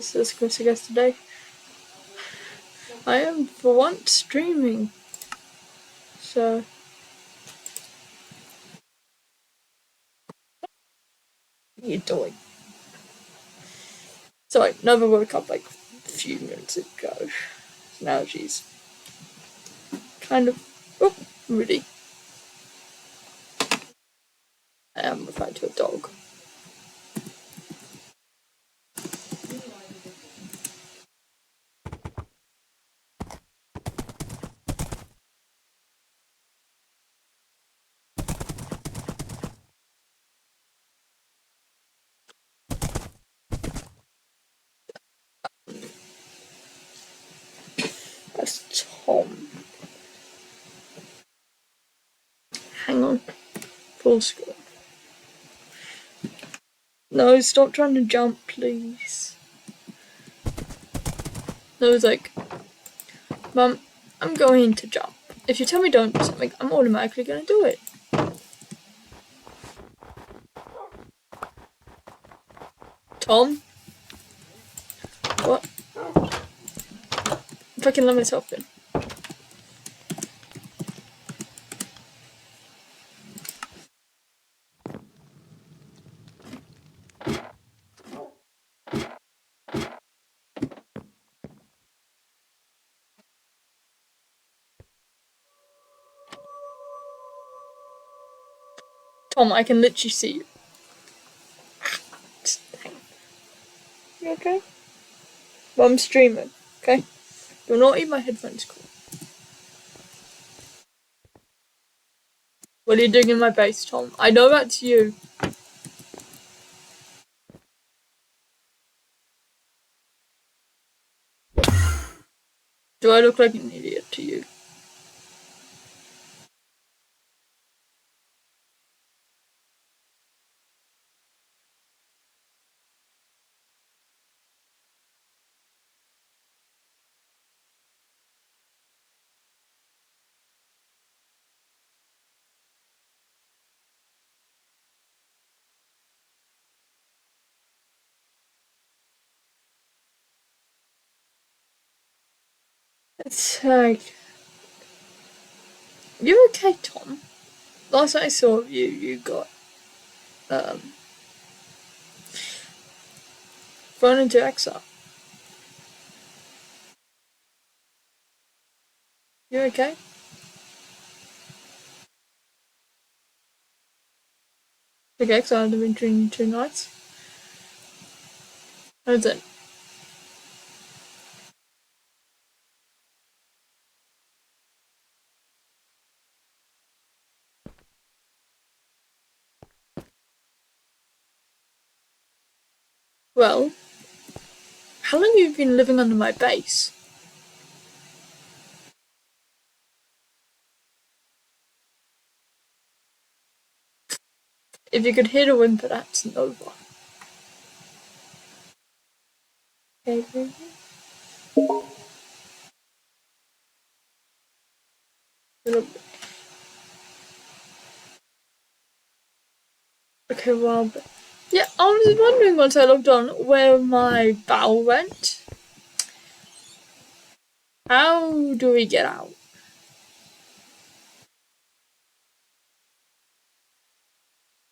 This is Chris, I guess today I am for once streaming. So what are you doing? Sorry, Nova woke up like a few minutes ago. Now she's kind of moody. I am referring to a dog. That's Tom. Hang on. Full screen. No, stop trying to jump, please. No, it's like, Mum, I'm going to jump. If you tell me don't do something, I'm automatically gonna do it. Tom? What? If I can let myself in. Tom, I can literally see you. Hang on. You okay? Well, I'm streaming, okay? Do not eat my headphones, cool. What are you doing in my base, Tom? I know that's you. Do I look like an idiot to you? It's like... You okay, Tom? Last I saw of you, you got, thrown into exile. You okay? Like exiled between 2 nights? How's it? Well, how long have you been living under my base? If you could hear the whimper, that's Nova. Okay, baby. Okay, well, yeah, I was wondering once I looked on where my bow went. How do we get out?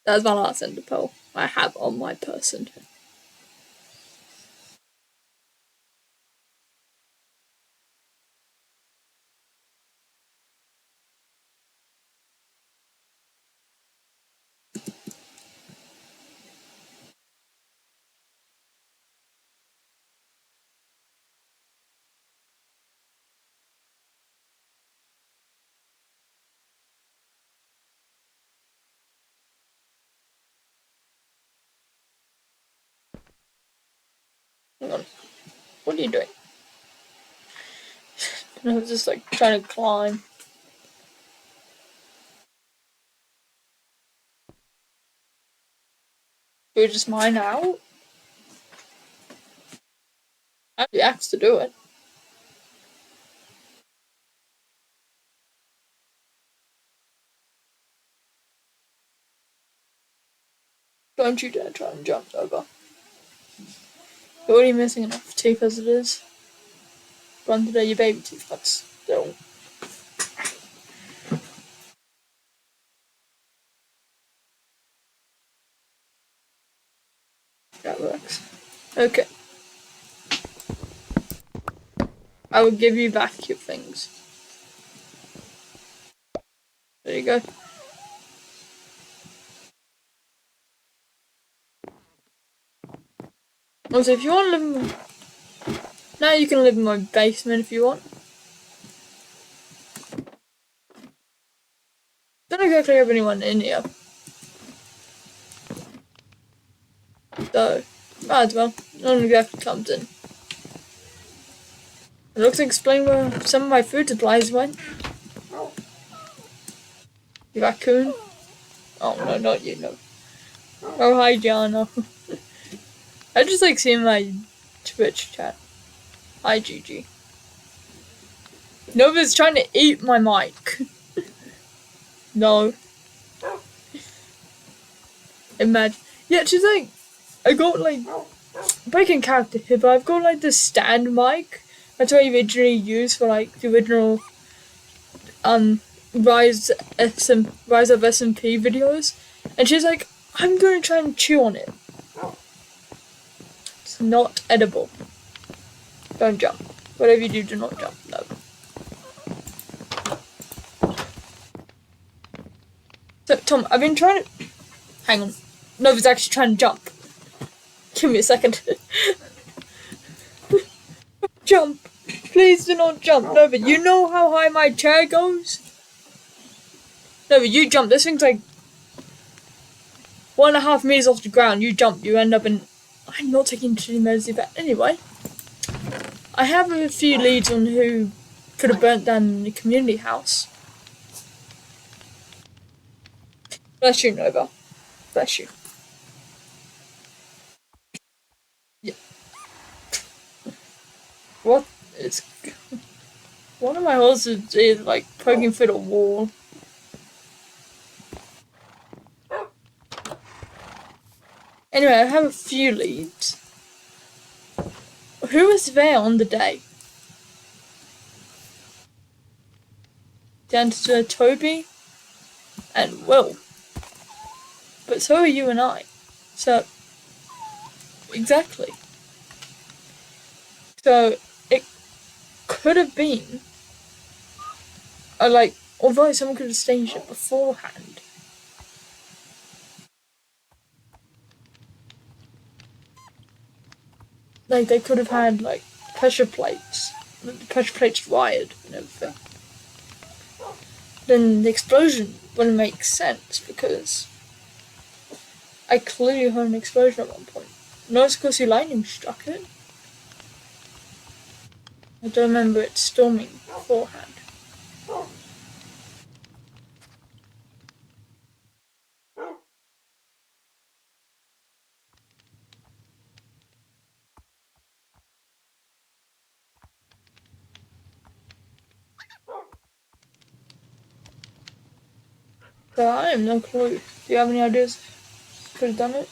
That's my last ender pearl I have on my person. Hang on. What are you doing? I was just like trying to climb. Do we just mine out? I have the axe to do it. Don't you dare try and jump over. You're already missing enough teeth as it is. Run today, your baby teeth, but still. That works. Okay. I will give you back your things. There you go. Also, if you want to live in now you can live in my basement if you want. Don't exactly have anyone in here. So, might as well. No one exactly comes in. It looks like explain where some of my food supplies went. You raccoon. Oh no, not you, no. Oh hi Gianna. I just like seeing my Twitch chat. Hi Gigi. Nova's trying to eat my mic. No. Imagine. Yeah, she's like, I got like, breaking character here, but I've got like the stand mic. That's what I originally used for like the original Rise of SMP videos. And she's like, I'm gonna try and chew on it. It's not edible. Don't jump. Whatever you do not jump. No. So, Tom, I've been trying to... Hang on. Nova's actually trying to jump. Give me a second. Jump. Please do not jump. Nova, you know how high my chair goes? Nova, you jump. This thing's like 1.5 meters off the ground. You jump. You end up in... I'm not taking too many back. Anyway. I have a few leads on who could have burnt down the community house. Bless you, Nova. Bless you. Yeah. What is... One of my horses is like poking through the wall. Anyway, I have a few leads. Who was there on the day? The answer Toby and Will. But so are you and I. So, exactly. So, it could have been, like, although someone could have staged it beforehand. Like, they could have had, like, pressure plates. The pressure plates wired and everything. Then the explosion wouldn't make sense because I clearly heard an explosion at one point. No, it's because the lightning struck it. I don't remember it storming beforehand. So I have no clue. Do you have any ideas? Could have done it?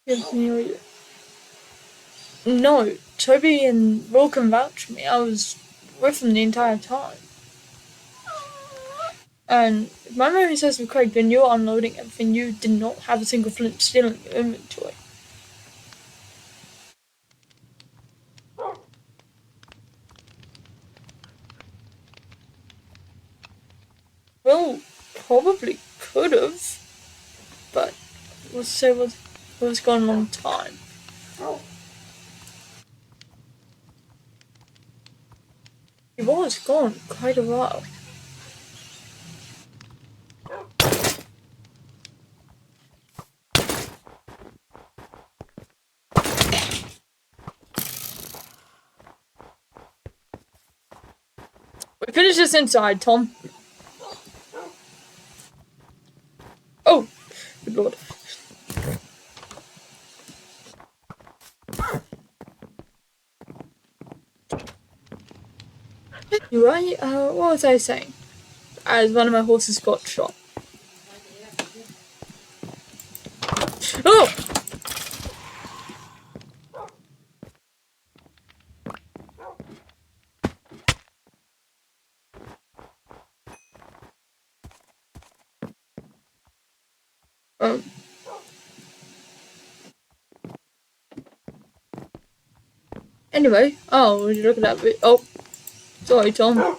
Yes, no, Toby and Will can vouch for me. I was with them the entire time. And if my memory serves me correct, when you were unloading everything, you did not have a single flint steel in your inventory. Will probably could have, but let's say it was gone a long time. He was gone quite a while. We finished this inside, Tom. Oh, good lord. Right? What was I saying? As one of my horses got shot. Oh! Um, anyway, oh, would you look at that? Oh, sorry, Tom.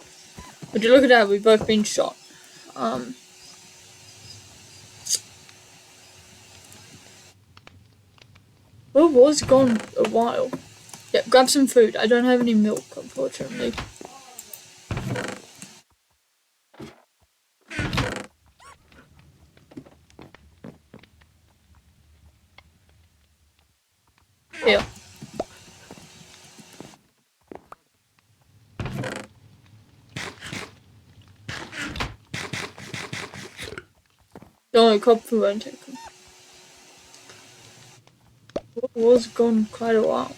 Would you look at that? We've both been shot. Well, was gone a while. Yeah, grab some food. I don't have any milk, unfortunately. Here. Don't worry, copper won't take them. Was gone quite a while.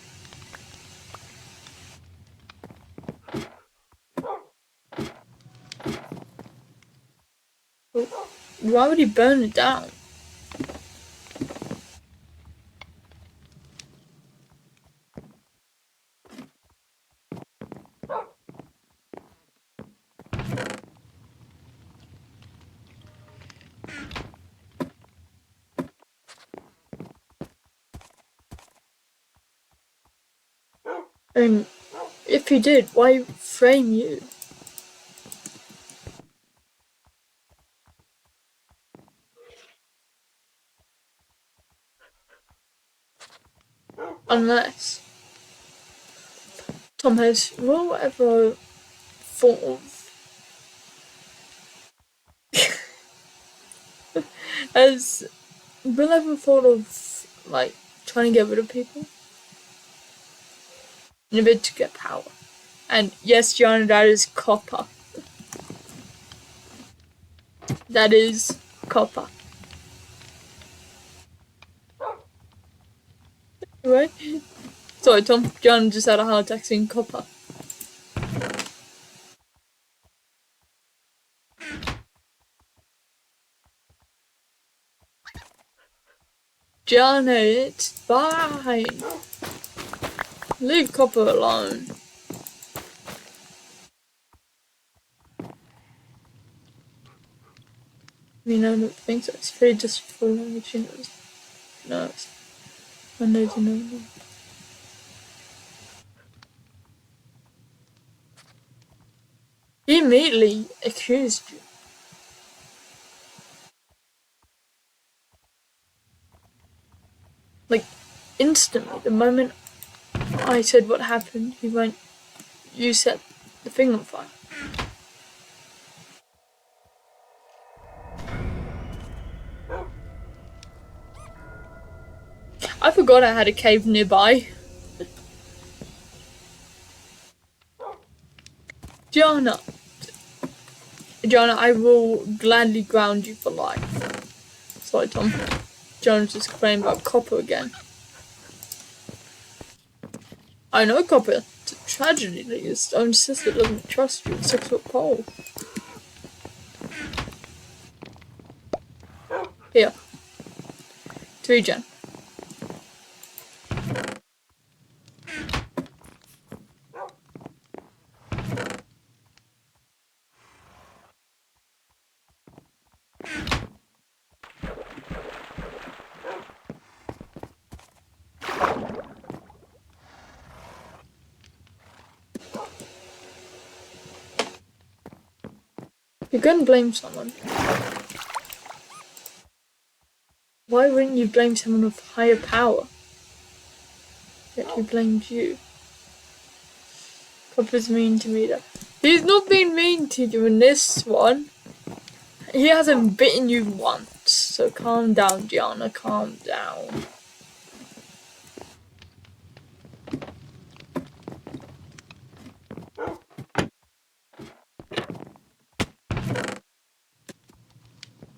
Why would he burn it down? And if he did, why frame you? Unless Tom has whatever thought of has Will ever thought of like trying to get rid of people in a bid to get power? And yes, Gianna, that is copper. That is copper. Right? Sorry, Tom. Gianna just had a heart attack saying copper. Gianna, it's fine. Leave copper alone. I mean, I don't think so. It's very just for language, she knows. Knows. I know to know. He immediately accused you. Like, instantly. The moment I said what happened, he went, you set the thing on fire. I forgot I had a cave nearby. Gianna, I will gladly ground you for life. Sorry, Tom. Gianna's just complaining about copper again. I know copper. It's a tragedy that your own sister doesn't trust you at 6 foot pole. Here. 3 gen. You're gonna blame someone. Why wouldn't you blame someone with higher power? Yet he blames you. Copper's mean to me though. He's not being mean to you in this one. He hasn't bitten you once. So calm down, Gianna, calm down.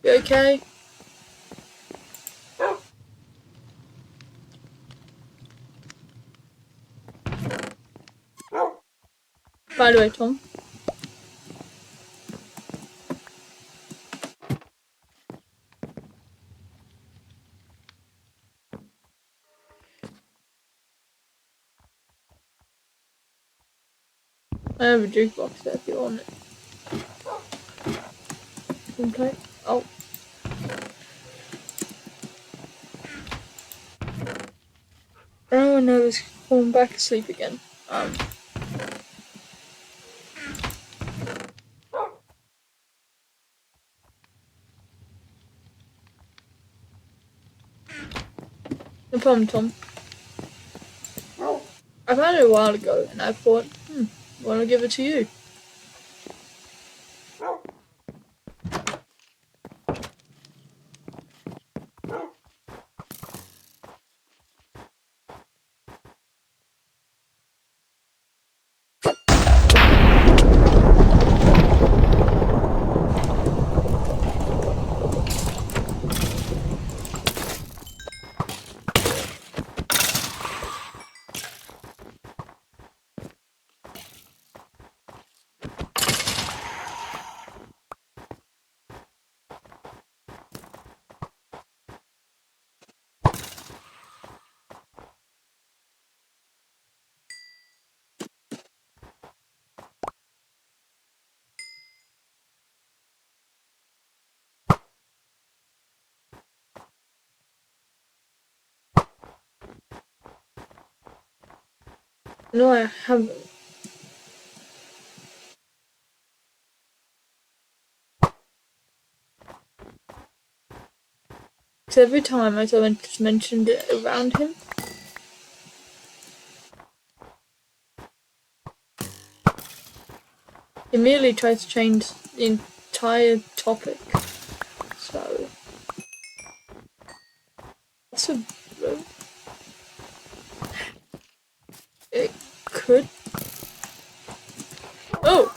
You okay? By the way, Tom, I have a jukebox there if you want it. Okay. Oh. Oh no, it's falling back asleep again. No problem, Tom. I found it a while ago and I thought, why don't I give it to you? No, I haven't. Because every time I someone just mentioned it around him, he immediately tries to change the entire topic. So that's a it could. Oh,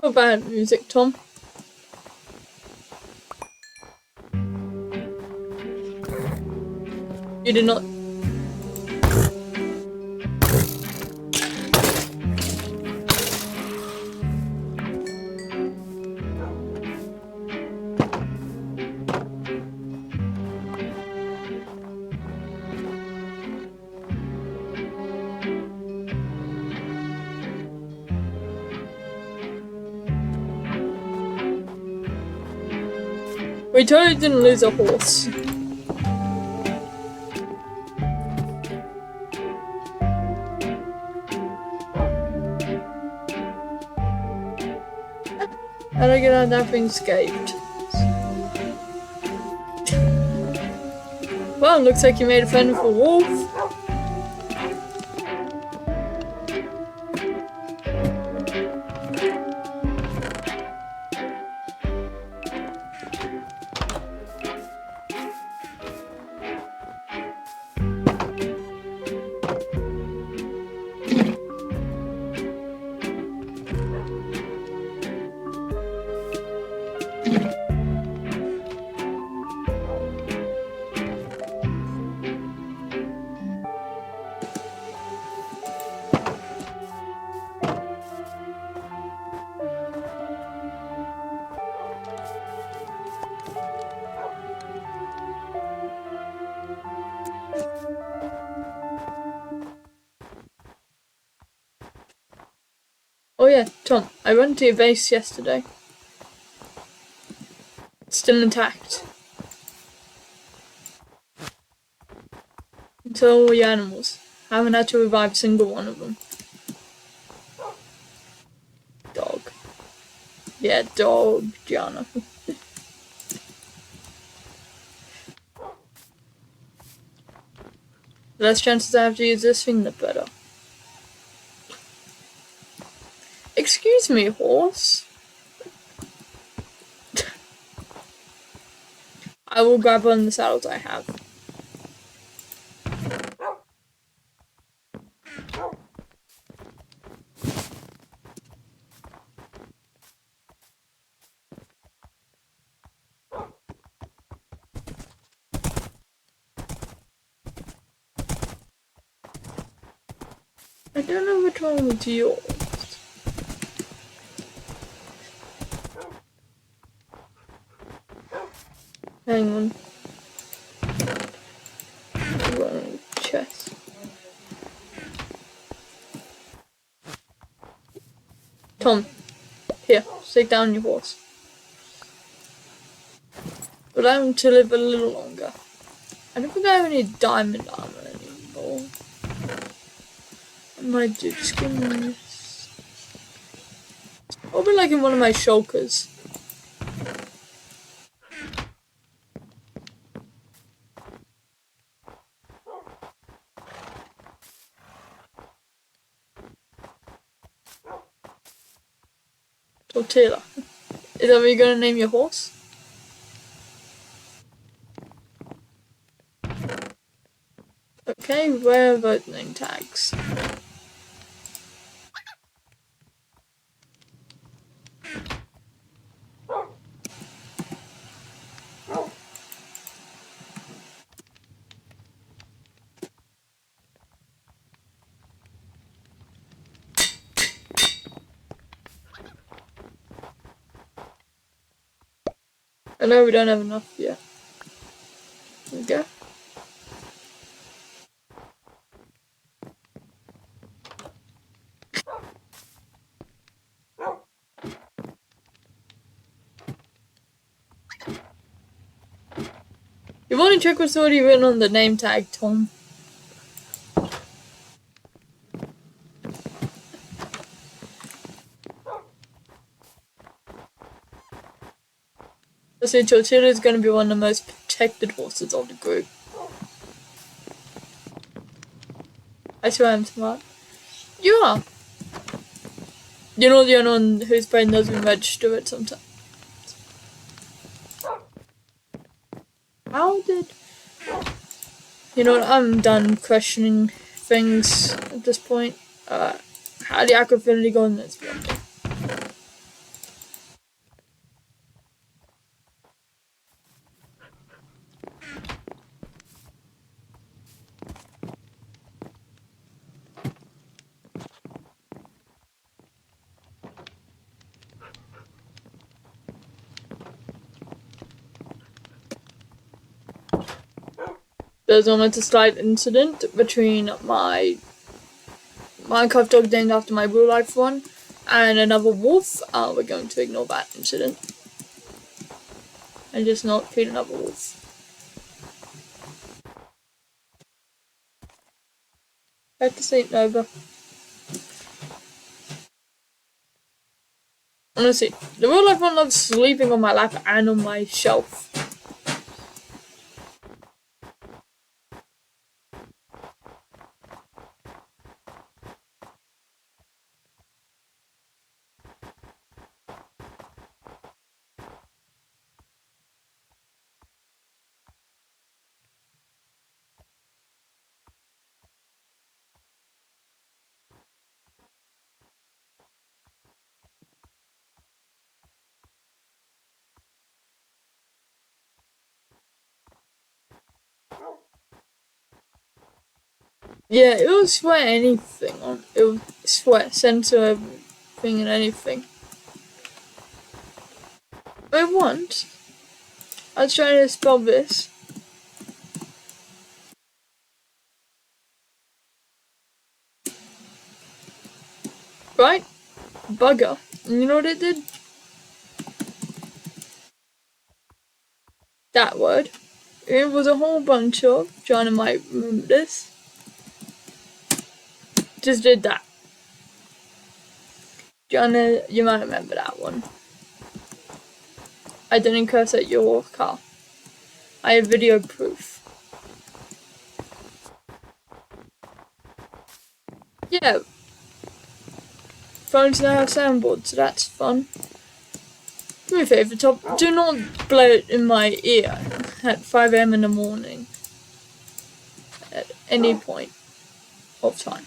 how bad music, Tom. You did not. We totally didn't lose a horse. How did I get out of that being scaped? Well, looks like you made a friend with a wolf. Oh yeah, Tom, I went to your base yesterday. It's still intact. So all your animals. Haven't had to revive a single one of them. Dog. Yeah, dog, Gianna. The less chances I have to use this thing, the better. Excuse me, horse. I will grab one of the saddles I have. I don't know which one was yours. Hang on. One chest. Tom, here, sit down your horse. But I want to live a little longer. I don't think I have any diamond armor anymore. I might do just give me this. It's probably like in one of my shulkers. Tortilla. Is that what you're gonna name your horse? Okay, where are those name tags? I know we don't have enough yet. There we go. You've only checked what's already written on the name tag, Tom. I say Tortilla is going to be one of the most protected horses of the group. I swear I'm smart. You are. You're not the only one whose brain doesn't register it sometimes. How did... You know what, I'm done questioning things at this point. How did Aquafinity go in this building? There's almost a slight incident between my Minecraft dog named after my real life one and another wolf. We're going to ignore that incident and just not feed another wolf. Back to sleep, Nova. Honestly, the real life one loves sleeping on my lap and on my shelf. Yeah, it will swear anything on. It will swear, censor everything and anything. I want. I was trying to spell this. Right? Bugger. And you know what it did? That word. It was a whole bunch of. Joanna might remember this. Just did that. Joanna, you might remember that one. I didn't curse at your car. I have video proof. Yeah. Phones now have soundboards, so that's fun. Do me a favour, Tom. Do not blow it in my ear at 5 AM in the morning. At any point of time.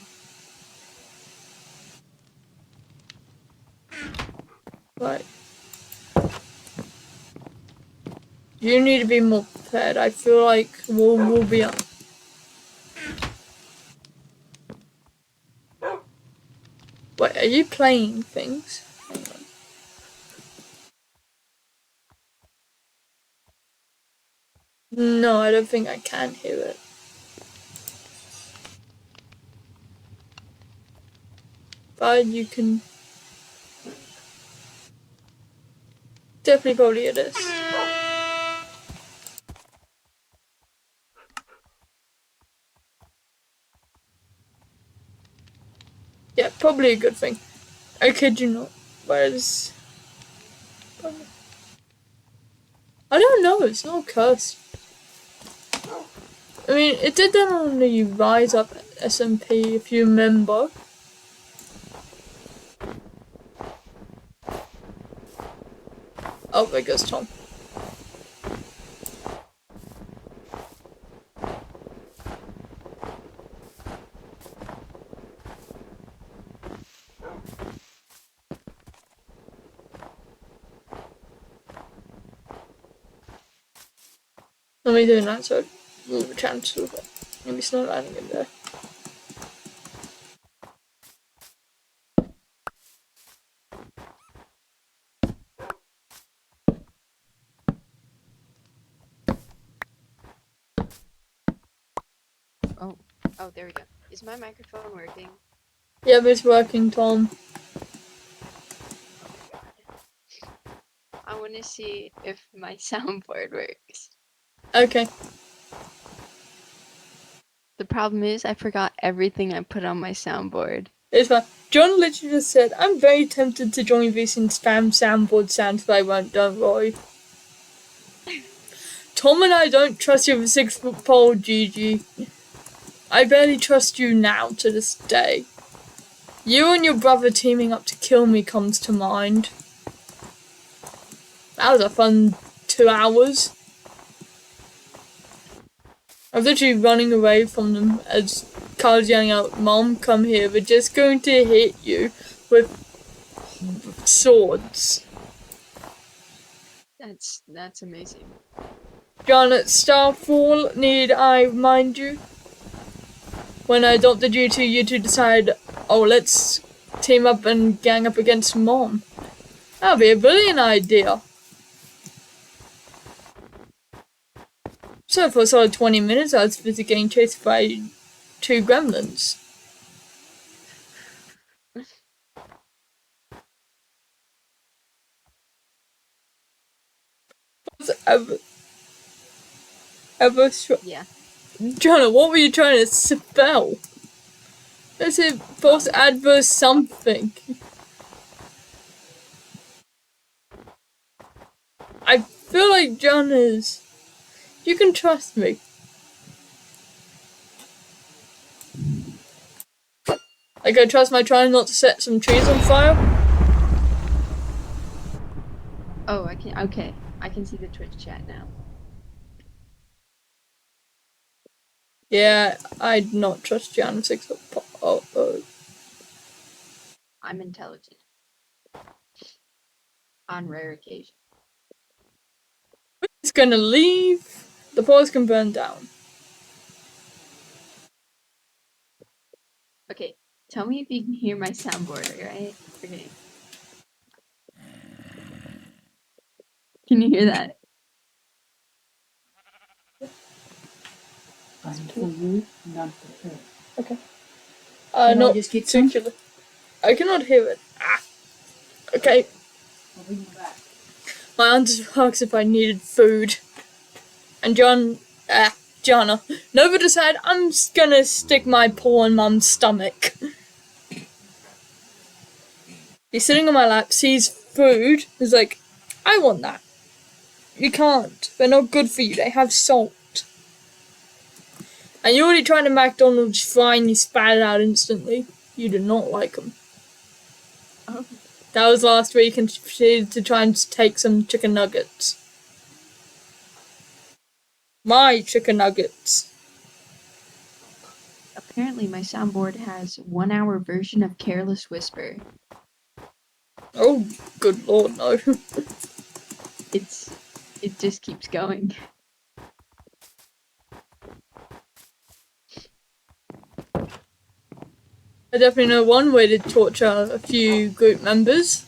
Right. You need to be more prepared. I feel like we'll be up. Wait, are you playing things? Hang on. No, I don't think I can hear it. But you can... Definitely probably it is. Yeah, probably a good thing. I kid you not. Where's... I don't know, it's not cursed. I mean, it did that on the Rise Up SMP, if you remember. Oh, there goes Tom. Let me do that so we'll have a chance of it. Maybe it's not landing in there. Oh, there we go. Is my microphone working? Yep, it's working, Tom. Oh my god. I want to see if my soundboard works. Okay. The problem is I forgot everything I put on my soundboard. It's fine. John literally just said, I'm very tempted to join this and spam soundboard sounds, but I won't, don't worry. Tom and I don't trust you with a 6-foot pole, Gigi. I barely trust you now to this day. You and your brother teaming up to kill me comes to mind. That was a fun 2 hours. I was literally running away from them as Carl's yelling out, Mom, come here, we're just going to hit you with swords. That's amazing. John, at Starfall, need I remind you? When I adopted you two decide, oh, let's team up and gang up against Mom. That'd be a brilliant idea. So for a solid 20 minutes, I was busy getting chased by 2 gremlins. Yeah. Jonah, what were you trying to spell? Let's say false adverse something. I feel like Jonah's... You can trust me. Like I trust my trying not to set some trees on fire. Oh, okay. I can see the Twitch chat now. Yeah, I'd not trust Jan 6 foot. Oh. I'm intelligent. On rare occasion. It's gonna leave. The forest can burn down. Okay, tell me if you can hear my soundboard, alright? Okay. Can you hear that? Fine for you, none for her. Okay. Can Not I just get some? particular. I cannot hear it. Okay. I'll bring them back. My aunt just asked if I needed food. And Jana. Nova decided I'm just gonna stick my paw in Mum's stomach. He's sitting on my lap, sees food, is like, I want that. You can't. They're not good for you. They have salt. And you already tried a McDonald's fry and you spat it out instantly. You did not like them. Oh. That was last week and she proceeded to try and take some chicken nuggets. My chicken nuggets. Apparently my soundboard has 1 hour version of Careless Whisper. Oh, good lord, no. It just keeps going. I definitely know one way to torture a few group members.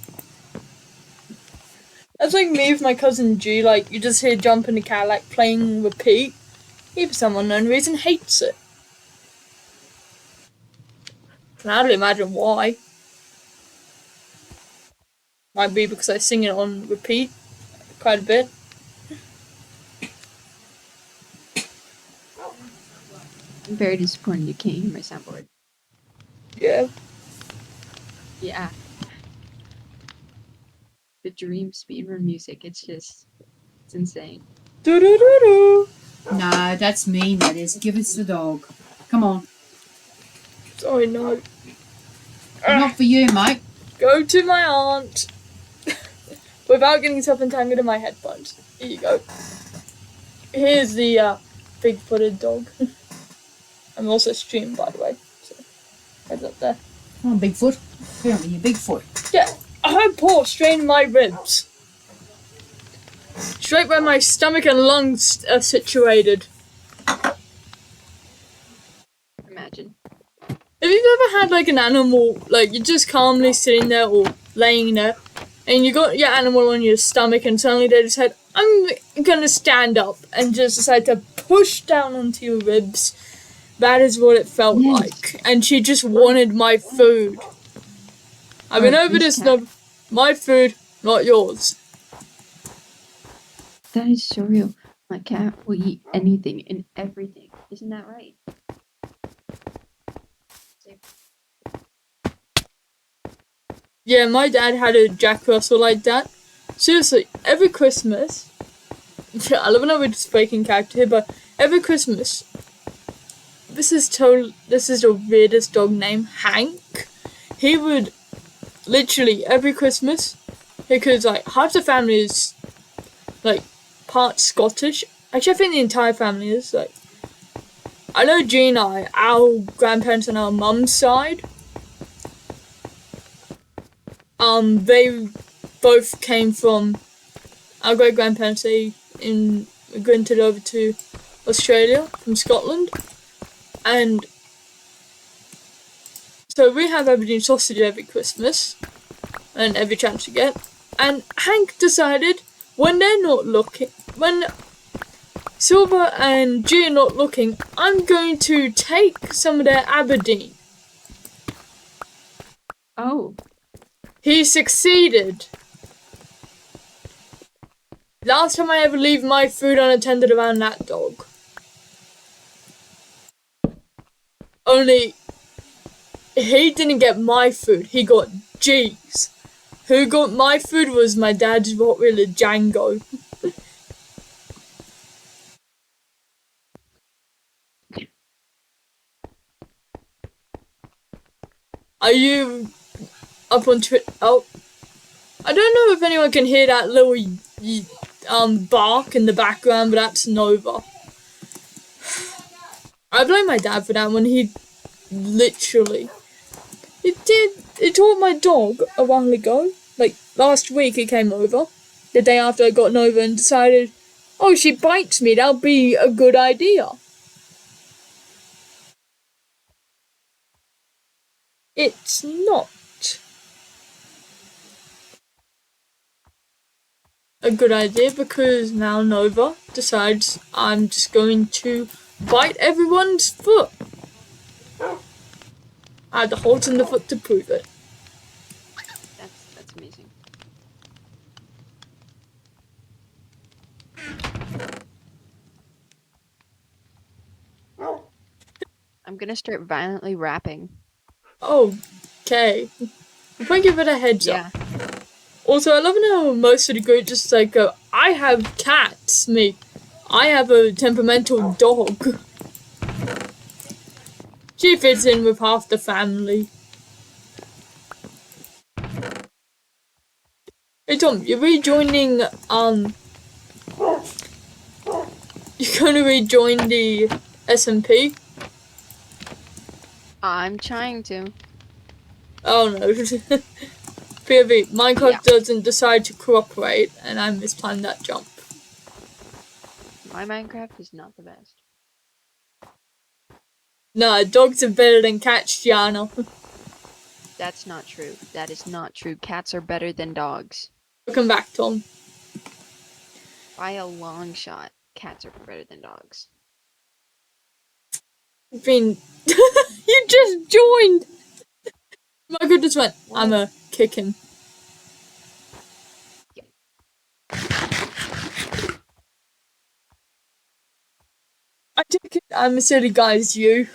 That's like me with my cousin G, like, you just hear Jump in the Cat, like, playing repeat. He, for some unknown reason, hates it. Can hardly imagine why. Might be because I sing it on repeat quite a bit. I'm very disappointed you can't hear my soundboard. Yeah. Yeah. The dream speedrun music, it's insane. Do do do do. No, that's mean, that is. Give it to the dog. Come on. Sorry, no. Not for you, mate. Go to my aunt. Without getting yourself entangled in my headphones. Here you go. Here's the big-footed dog. I'm also streaming, by the way. So, heads up there. Come on, Bigfoot. Come on, you Bigfoot. Yeah, I had Paul straining my ribs. Straight where my stomach and lungs are situated. Imagine. Have you ever had like an animal, like you're just calmly sitting there or laying there, and you got your animal on your stomach and suddenly they decide, I'm gonna stand up, and just decide to push down onto your ribs? That is what it felt like. And she just wanted my food. I've been over this, my food, not yours. That is so real. My cat will eat anything and everything. Isn't that right? Yeah, my dad had a Jack Russell like that. Seriously, every Christmas, I love how we're just breaking character here, but every Christmas, this is the weirdest dog name, Hank. He would literally every Christmas, because like half the family is like part Scottish. Actually, I think the entire family is like. I know G and I, our grandparents on our mum's side. They both came from our great grandparents. They immigrated over to Australia from Scotland, and so we have Aberdeen sausage every Christmas, and every chance we get. And Hank decided when they're not looking, when Silver and G are not looking, I'm going to take some of their Aberdeen. Oh. He succeeded. Last time I ever leave my food unattended around that dog. Only, he didn't get my food, he got G's. Who got my food was my dad's Rottweiler Django. Are you up on Twitter? Oh, I don't know if anyone can hear that little bark in the background, but that's Nova. I blame my dad for that when he literally he taught my dog a while ago. Like last week he came over, the day after I got Nova, and decided, oh, she bites me, that'll be a good idea. It's not a good idea because now Nova decides I'm just going to bite everyone's foot. I had the holes in the foot to prove it. That's amazing. I'm gonna start violently rapping. Okay. If I give it a heads up. Yeah. Also, I love how most of the group just like go, I have cats, me. I have a temperamental dog. She fits in with half the family. Hey Tom, you're rejoining, you're gonna rejoin the SMP? I'm trying to. Oh no. POV, Minecraft doesn't decide to cooperate, and I mistimed that jump. My Minecraft is not the best. No, dogs are better than cats, Gianna. That's not true. That is not true. Cats are better than dogs. Welcome back, Tom. By a long shot, cats are better than dogs. I've been. You just joined! Michael just went, What? I'm a kick him. I took it, I'm a silly guy as you.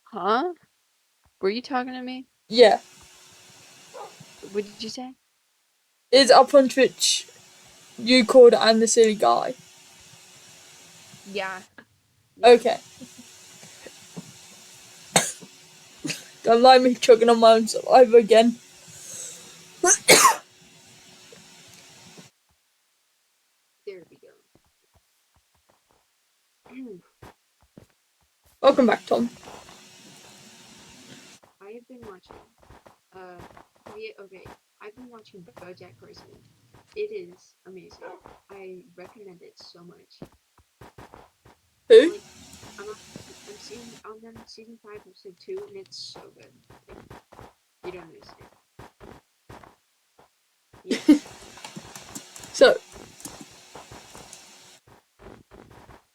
Huh? Were you talking to me? Yeah. What did you say? It's up on Twitch. You called I'm the silly guy. Yeah. Okay. Don't mind me choking on my own saliva again. There we go. Welcome back, Tom. I have been watching. Okay. I've been watching BoJack Horseman. It is amazing. I recommend it so much. Who? Like, I'm on season 5, episode 2, and it's so good. Like, you don't understand. Yeah. So,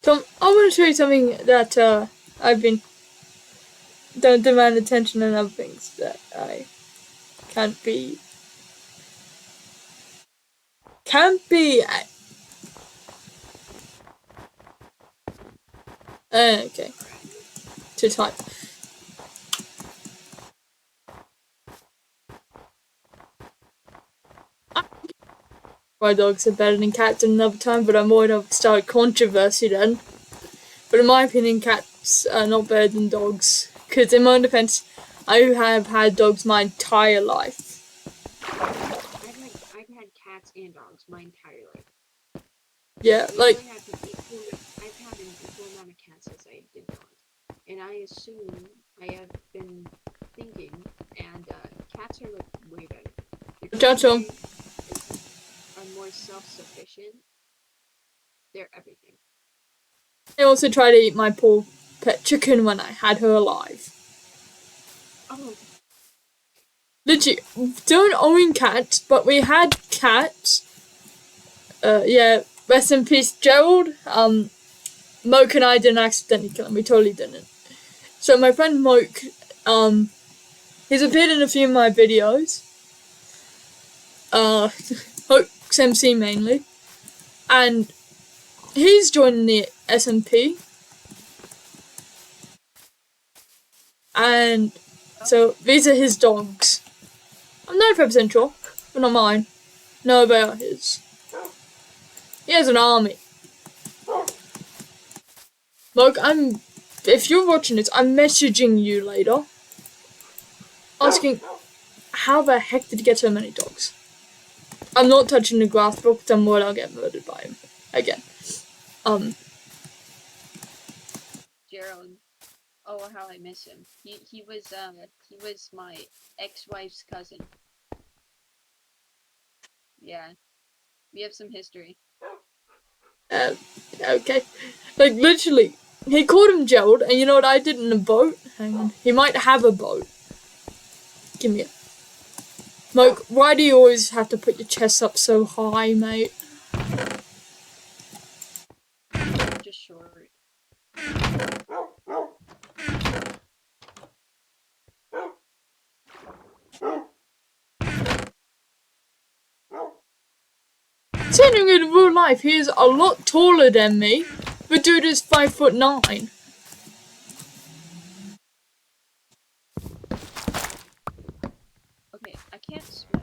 Tom, I want to show you something that I've been. Don't demand attention and other things that I can't be. Can't be. Okay. To type. Why dogs are better than cats another time, but I'm going to start controversy then. But in my opinion, cats are not better than dogs. Because in my own defense, I have had dogs my entire life. I've had cats and dogs my entire life. Yeah, like. I've had an equal amount of cats as I did dogs. And I assume I have been thinking, and cats are like way better. Ciao. Are more self-sufficient. They're everything. I also tried to eat my poor pet chicken when I had her alive. Oh. Literally, don't own cats, but we had cats. Yeah, rest in peace, Gerald. Moke and I didn't accidentally kill him. We totally didn't. So my friend Moke, he's appeared in a few of my videos. Hoax MC mainly. And he's joining the SMP. And so these are his dogs. I'm 95% sure, but not mine. No, they are his. He has an army. Look, if you're watching this, I'm messaging you later. Asking, how the heck did he get so many dogs? I'm not touching the grass book because I'm worried I'll get murdered by him. Again. Gerald. Oh, how I miss him. He was my ex-wife's cousin. Yeah. We have some history. Okay. Like, literally, he called him Gerald, and you know what I did in a boat? Hang on. He might have a boat. Give me it. Moke, why do you always have to put your chest up so high, mate? Just short. Considering in real life, he is a lot taller than me. The dude is 5'9". Okay, I can't swim.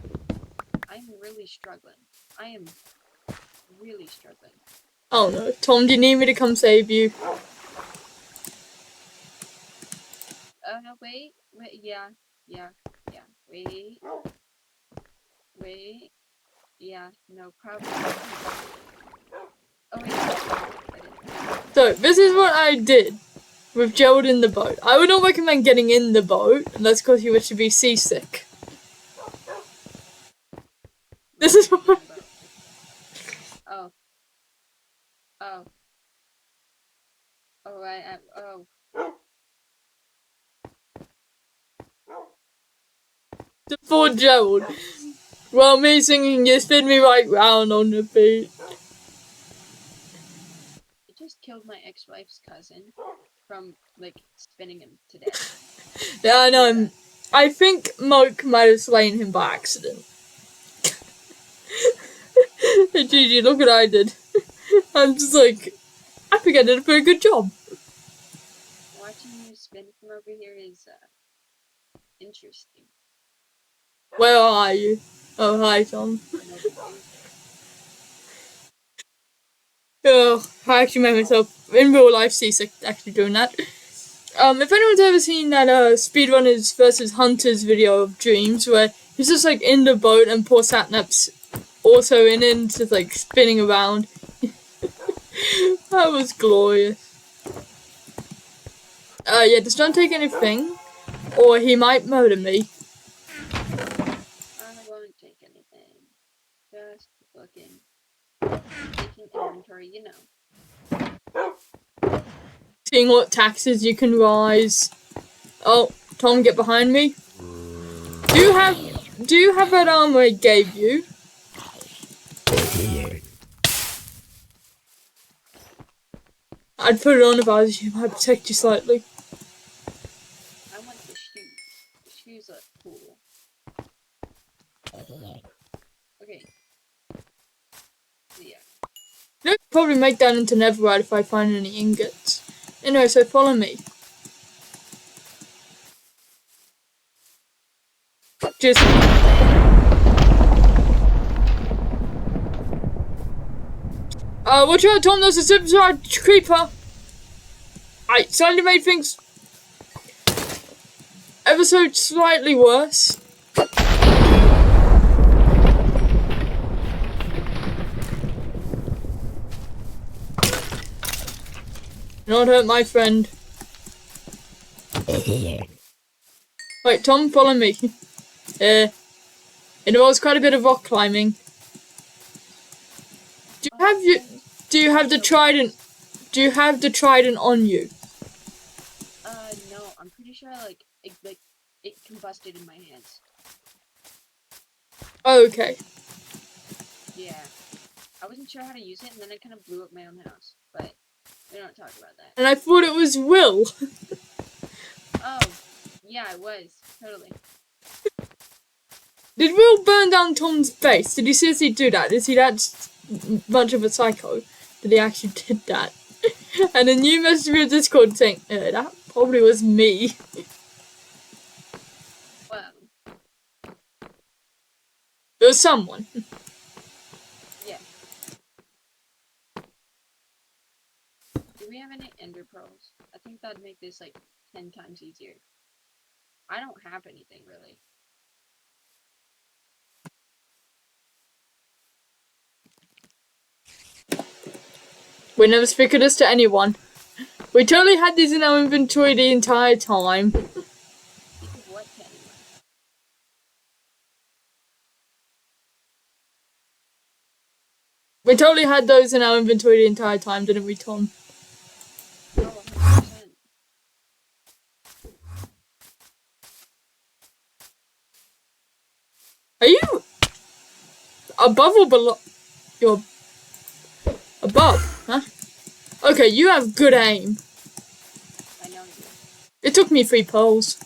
I'm really struggling. I am really struggling. Oh no, Tom, do you need me to come save you? Wait, yeah, wait, yeah, no, probably. Oh wait. So, this is what I did with Gerald in the boat. I would not recommend getting in the boat unless because you wish to be seasick. This is what... Oh. Oh. Oh, oh. The poor Gerald. While me singing, you spin me right round on the beat. It just killed my ex-wife's cousin from, like, spinning him to death. Yeah, I know. I think Moke might have slain him by accident. Hey, Gigi, look what I did. I'm just like, I think I did a pretty good job. Watching you spin from over here is, interesting. Where are you? Oh, hi, Tom. Oh, I actually made myself in real life seasick actually doing that. If anyone's ever seen that speedrunners versus hunters video of Dreams, where he's just like in the boat and poor Satnap's also in it, just like spinning around. That was glorious. Yeah, just don't take anything, or he might murder me. I won't take anything. Just looking. Taking inventory, you know. Seeing what taxes you can rise. Oh, Tom, get behind me. Do you have that armor I gave you? I'd put it on if I was you. Might protect you slightly. I want the shoes. The shoes look cool. Okay. Yeah. I could probably make that into netherite if I find any ingots. Anyway, so follow me. Just... watch out, Tom, there's a suicide creeper! I slightly made things ever so slightly worse. Not hurt my friend. Wait, Tom, follow me. It involves quite a bit of rock climbing. Do you have the trident? Do you have the trident on you? No, I'm pretty sure it combusted in my hands. Okay. Yeah. I wasn't sure how to use it, and then I kind of blew up my own house. But we don't talk about that. And I thought it was Will. Oh, yeah, it was. Totally. Did Will burn down Tom's base? Did he seriously do that? Is he that much of a psycho that he actually did that? And then you messaged me on Discord saying, that probably was me. Well, It was someone. yeah. Do we have any ender pearls? I think that'd make this like 10 times easier. I don't have anything really. We never speak of this to anyone. We totally had these in our inventory the entire time. Speak of what to anyone? We totally had those in our inventory the entire time, didn't we, Tom? Oh, 100%. Are you above or below? You're above, huh? Okay, you have good aim. I know you. It took me 3 pearls.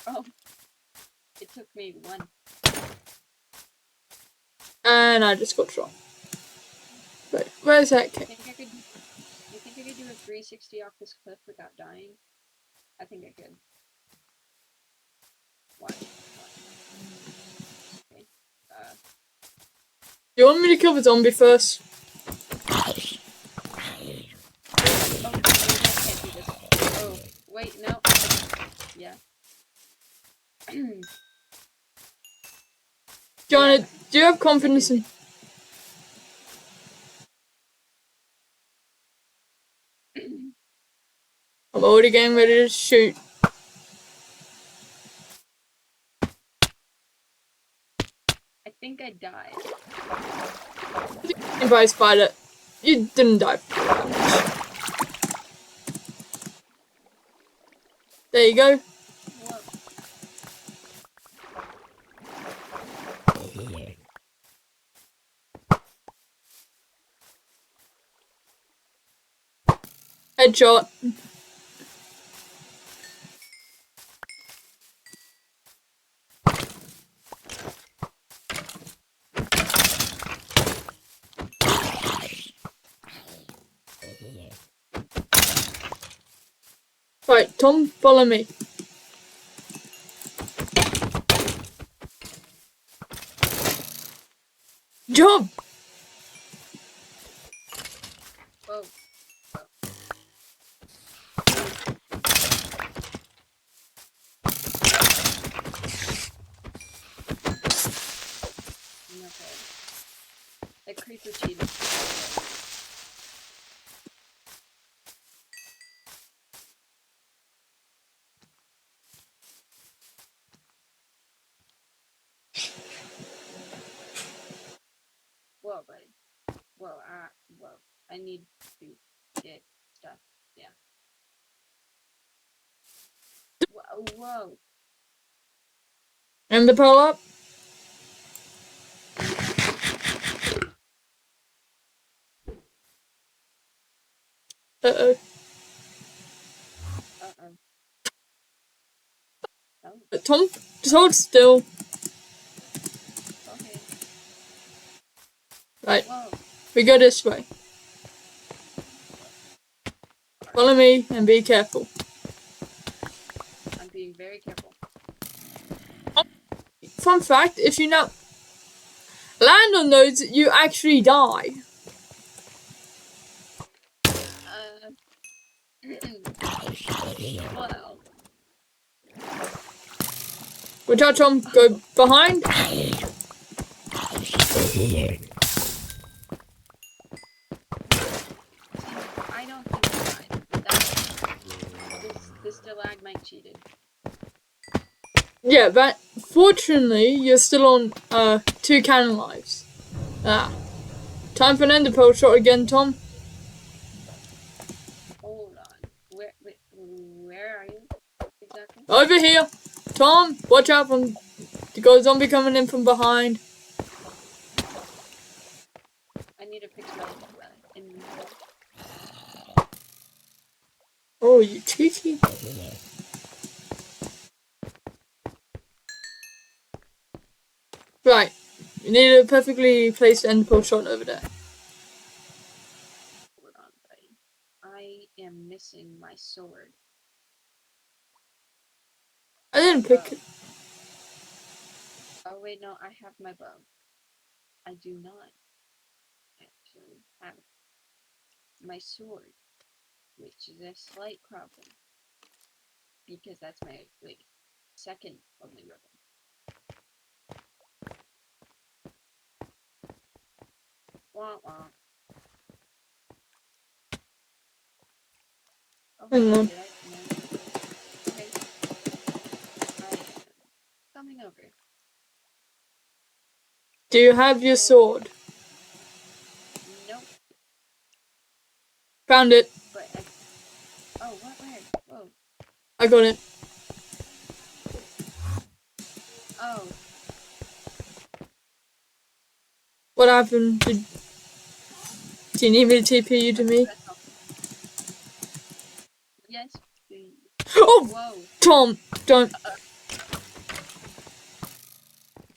Oh. It took me 1. And I just got shot. Wait, where's that You cake? think I could do a 360 off this cliff without dying? I think I could. Watch. Okay. Do you want me to kill the zombie first? Oh, wait, I can't do this. Oh, wait, no. Yeah. Joanna, do you have confidence in... I'm already getting ready to shoot. I think I died. If I spied it, you didn't die. There you go. Whoa. Headshot. Right, Tom, follow me. Jump! Whoa. Okay. That creeper cheated. Whoa, buddy. Whoa, whoa. I need to get stuff. Yeah. Whoa. And the pull up. Uh-oh. Uh-oh. Oh, Tom, just hold still. okay. Right, Whoa. we go this way. Follow me and be careful. I'm being very careful. Fun fact, if you now land on those, you actually die. Well. Watch out, Tom, go behind. I don't think I died. This stalagmite cheated. Yeah, but fortunately, you're still on 2 cannon lives. Time for an ender pearl shot again, Tom. Hold on. Where are you exactly? Over here. Tom, watch out from the zombie coming in from behind. I need to fix my inventory. Oh, you cheeky. Right. You need a perfectly placed ender pearl shot over there. Hold on, buddy. I am missing my sword. I didn't pick it. Oh wait, no, I have my bow. I do not actually have my sword, which is a slight problem because that's my second only weapon. Wah wah. Oh, Hang on. did I? No. Okay. I am coming over. Do you have your sword? Nope. Found it. But oh, what? Where? Whoa. I got it. Oh. What happened? Do you need me to TP you to me? Yes, please. Oh! Whoa. Tom, don't.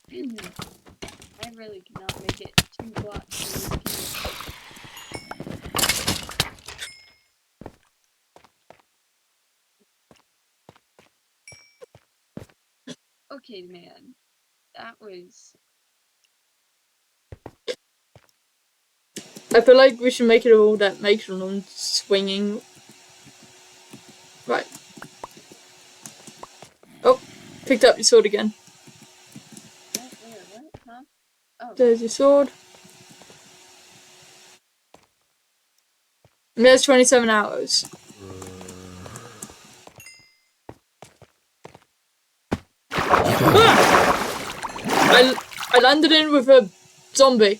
I really cannot make it 2 blocks from this piece. Okay, man. That was... I feel like we should make it all that makes on swinging. Right. Oh, picked up your sword again. What? Where? What? Huh? Oh. There's your sword. And there's 27 arrows. Ah! I landed in with a zombie.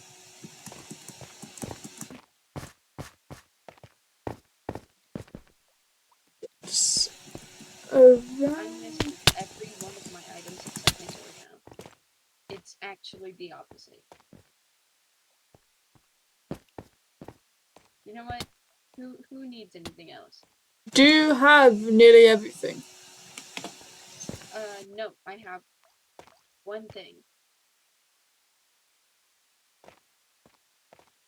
I'm missing every one of my items except my sword now. It's actually the opposite. You know what? Who needs anything else? Do you have nearly everything? No, I have one thing.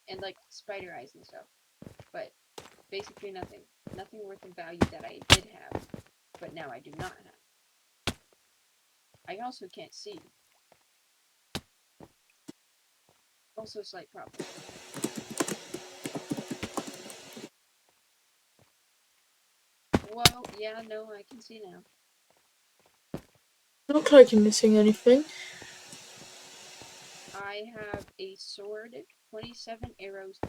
And like spider eyes and stuff. But basically nothing. Nothing worth of value that I did have, but now I do not have. I also can't see. Also a slight problem. Well, yeah, no, I can see now. Not like you're missing anything. I have a sword, 27 arrows,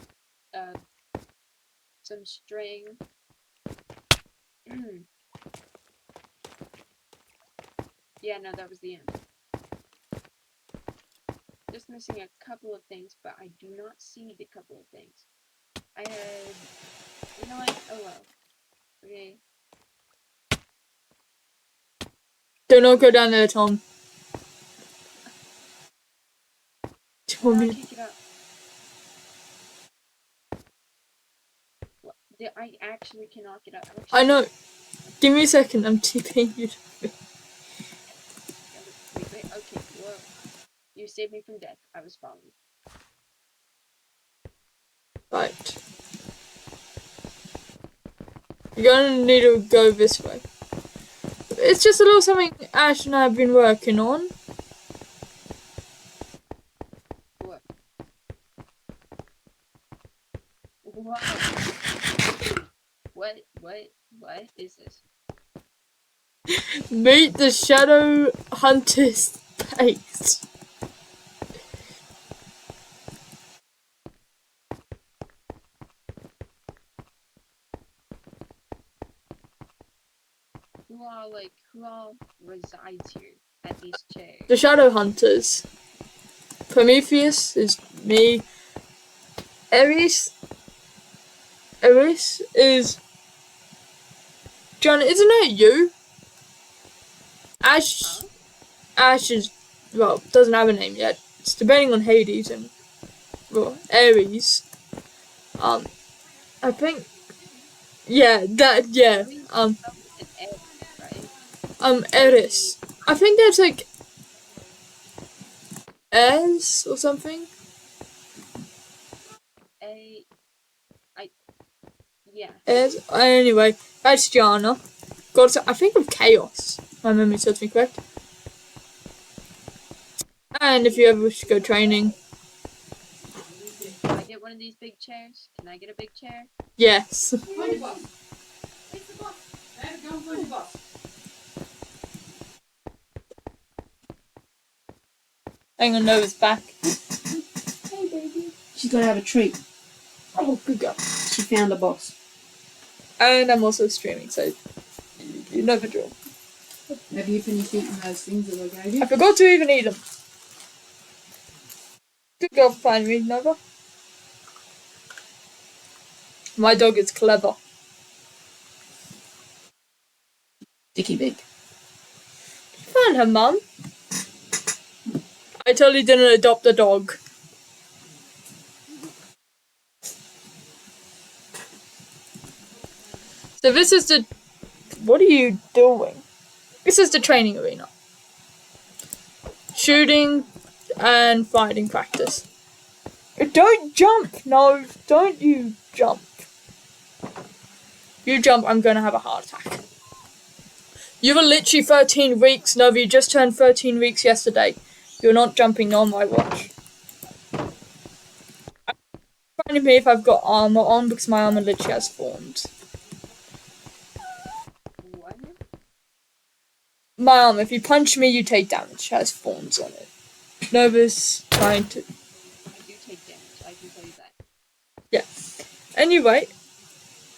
some string. Yeah, no, that was the end. Just missing a couple of things, but I do not see the couple of things. I had... You know what? Oh well. Okay. Do not go down there, Tom. Do you want me to... Kick it up. What? I actually cannot get up. Actually, I know. Give me a second. I'm TPing you. wait. Okay, whoa. You saved me from death. I was falling. Right. You're gonna need to go this way. It's just a little something Ash and I have been working on. What? Wow. What is this? Meet the Shadow Hunter's base. Who all resides here at these chairs? The Shadow Hunters. Prometheus is me. Ares is... John, isn't it you? Ash is... Well, doesn't have a name yet. It's debating on Hades and... Well, Ares. I think... Yeah, that... Yeah. An egg, right? Eris. I think that's like... Ez or something? Yeah. Ez. Anyway, that's Gianna. God, I think of Chaos. My memory serves me correct. And if you ever wish to go training... Can I get one of these big chairs? Can I get a big chair? Yes. Hang on, Nova's back. Hey, baby. She's got to have a treat. Oh, good girl. She found a boss. And I'm also streaming, so you know the drill. Have you finished eating those things that I gave you? I forgot to even eat them. Good girl for finding me, Nova. My dog is clever. Dicky big. Found her mum. I totally didn't adopt a dog. So this is the... What are you doing? This is the training arena. Shooting and fighting practice. Don't jump! No, don't you jump. You jump, I'm gonna have a heart attack. You were literally 13 weeks, Nova. You just turned 13 weeks yesterday. You're not jumping on my watch. Finding me if I've got armor on because my armor literally has thorns. What? My armor, if you punch me, you take damage. It has thorns on it. Nova's trying to... I do take damage, I can tell you that. Yeah. Anyway.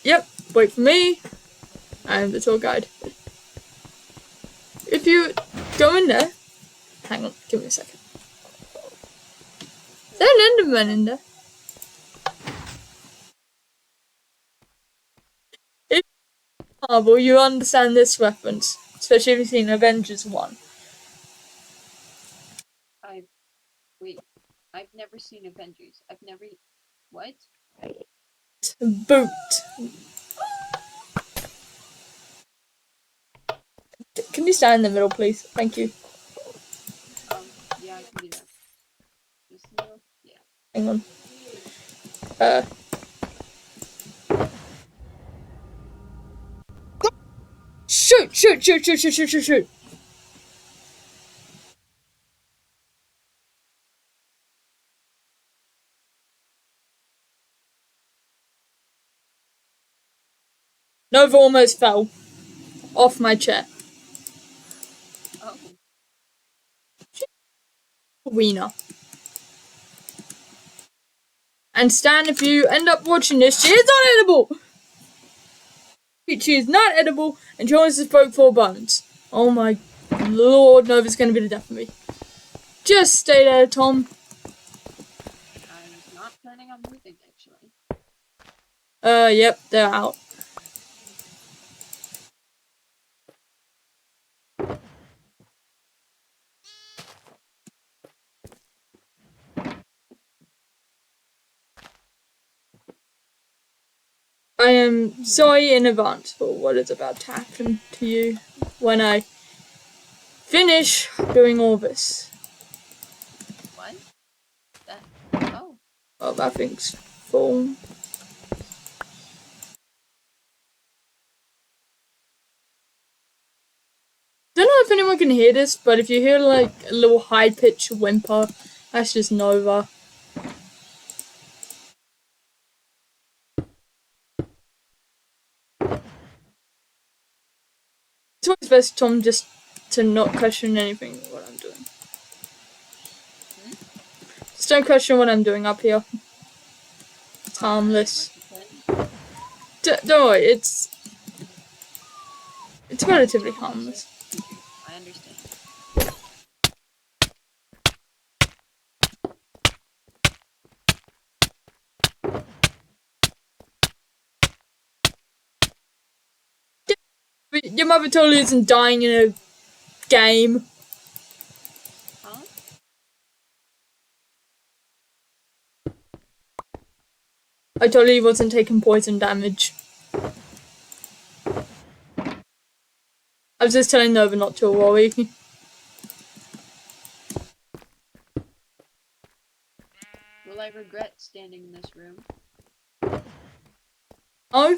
Yep. Wait for me. I am the tour guide. If you go in there... Hang on, give me a second. Is there an Enderman in there? If Marvel, you understand this reference. Especially if you've seen Avengers 1. Wait, I've never seen Avengers. I've never. What? Boot. Can you stand in the middle, please? Thank you. Yeah, I can do that. Just a little. Yeah. Hang on. Shoot! Shoot! Shoot! Shoot! Shoot! Shoot! Shoot! Shoot! Nova almost fell off my chair. Oh. Wiener. And Stan, if you end up watching this, she is not edible! She is not edible, and she almost just broke 4 bones. Oh my lord, Nova's gonna be the death of me. Just stay there, Tom. I was not planning on moving, actually. Yep, they're out. I am sorry in advance for what is about to happen to you when I finish doing all this. What? That. Oh. Oh, that thing's full. Don't know if anyone can hear this, but if you hear like a little high-pitched whimper, that's just Nova. It's always best, Tom, just to not question anything what I'm doing. Just don't question what I'm doing up here. It's harmless. Don't worry, it's relatively harmless. I understand. Your mother totally isn't dying in a game. Huh? I totally wasn't taking poison damage. I was just telling Nova not to worry. Will I regret standing in this room? Oh?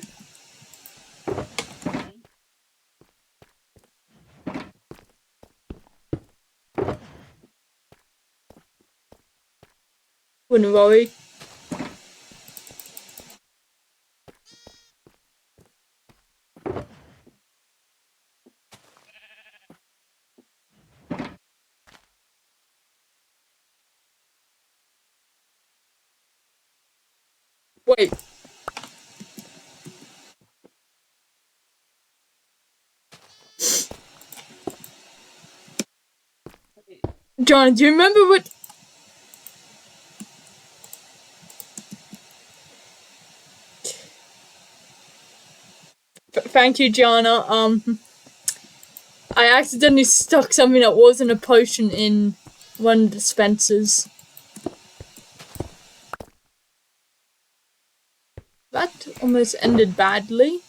Okay. Wouldn't worry. Wait. Okay. John, do you remember what... Thank you, Gianna. I accidentally stuck something that wasn't a potion in one of the dispensers. That almost ended badly.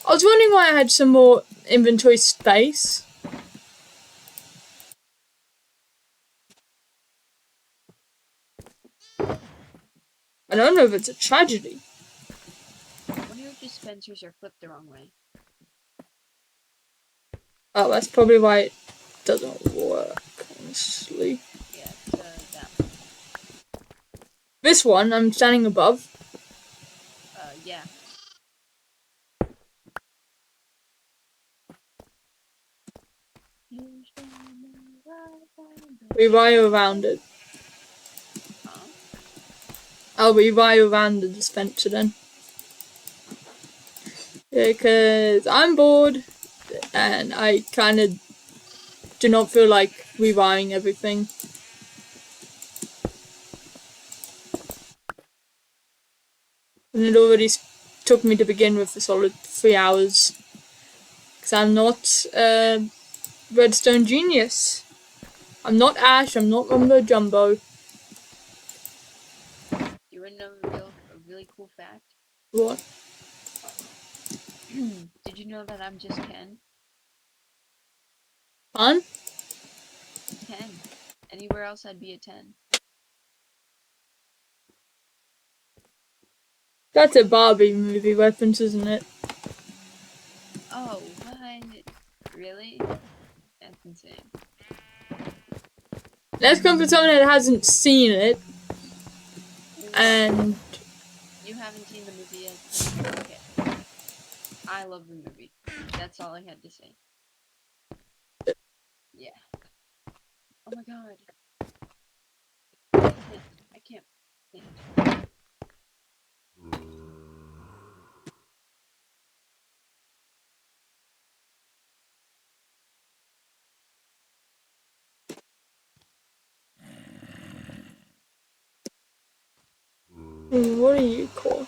I was wondering why I had some more inventory space. I don't know if it's a tragedy. One of your dispensers are flipped the wrong way. Oh, that's probably why it doesn't work, honestly. Yeah, it's that one. This one, I'm standing above. Yeah. We wire around it. Huh? I'll rewire around the dispenser then. Because I'm bored and I kind of do not feel like rewiring everything. And it already took me to begin with a solid 3 hours. Because I'm not a redstone genius. I'm not Ash, I'm not Rumbo Jumbo. You wanna know a really cool fact? What? Did you know that I'm just 10? Fun? 10. Anywhere else I'd be a 10. That's a Barbie movie reference, isn't it? Oh, what? Really? That's insane. Let's come for someone that hasn't seen it, and You haven't seen the movie yet? Okay. I love the movie. That's all I had to say. Yeah. Oh my god. I can't think. what do you call?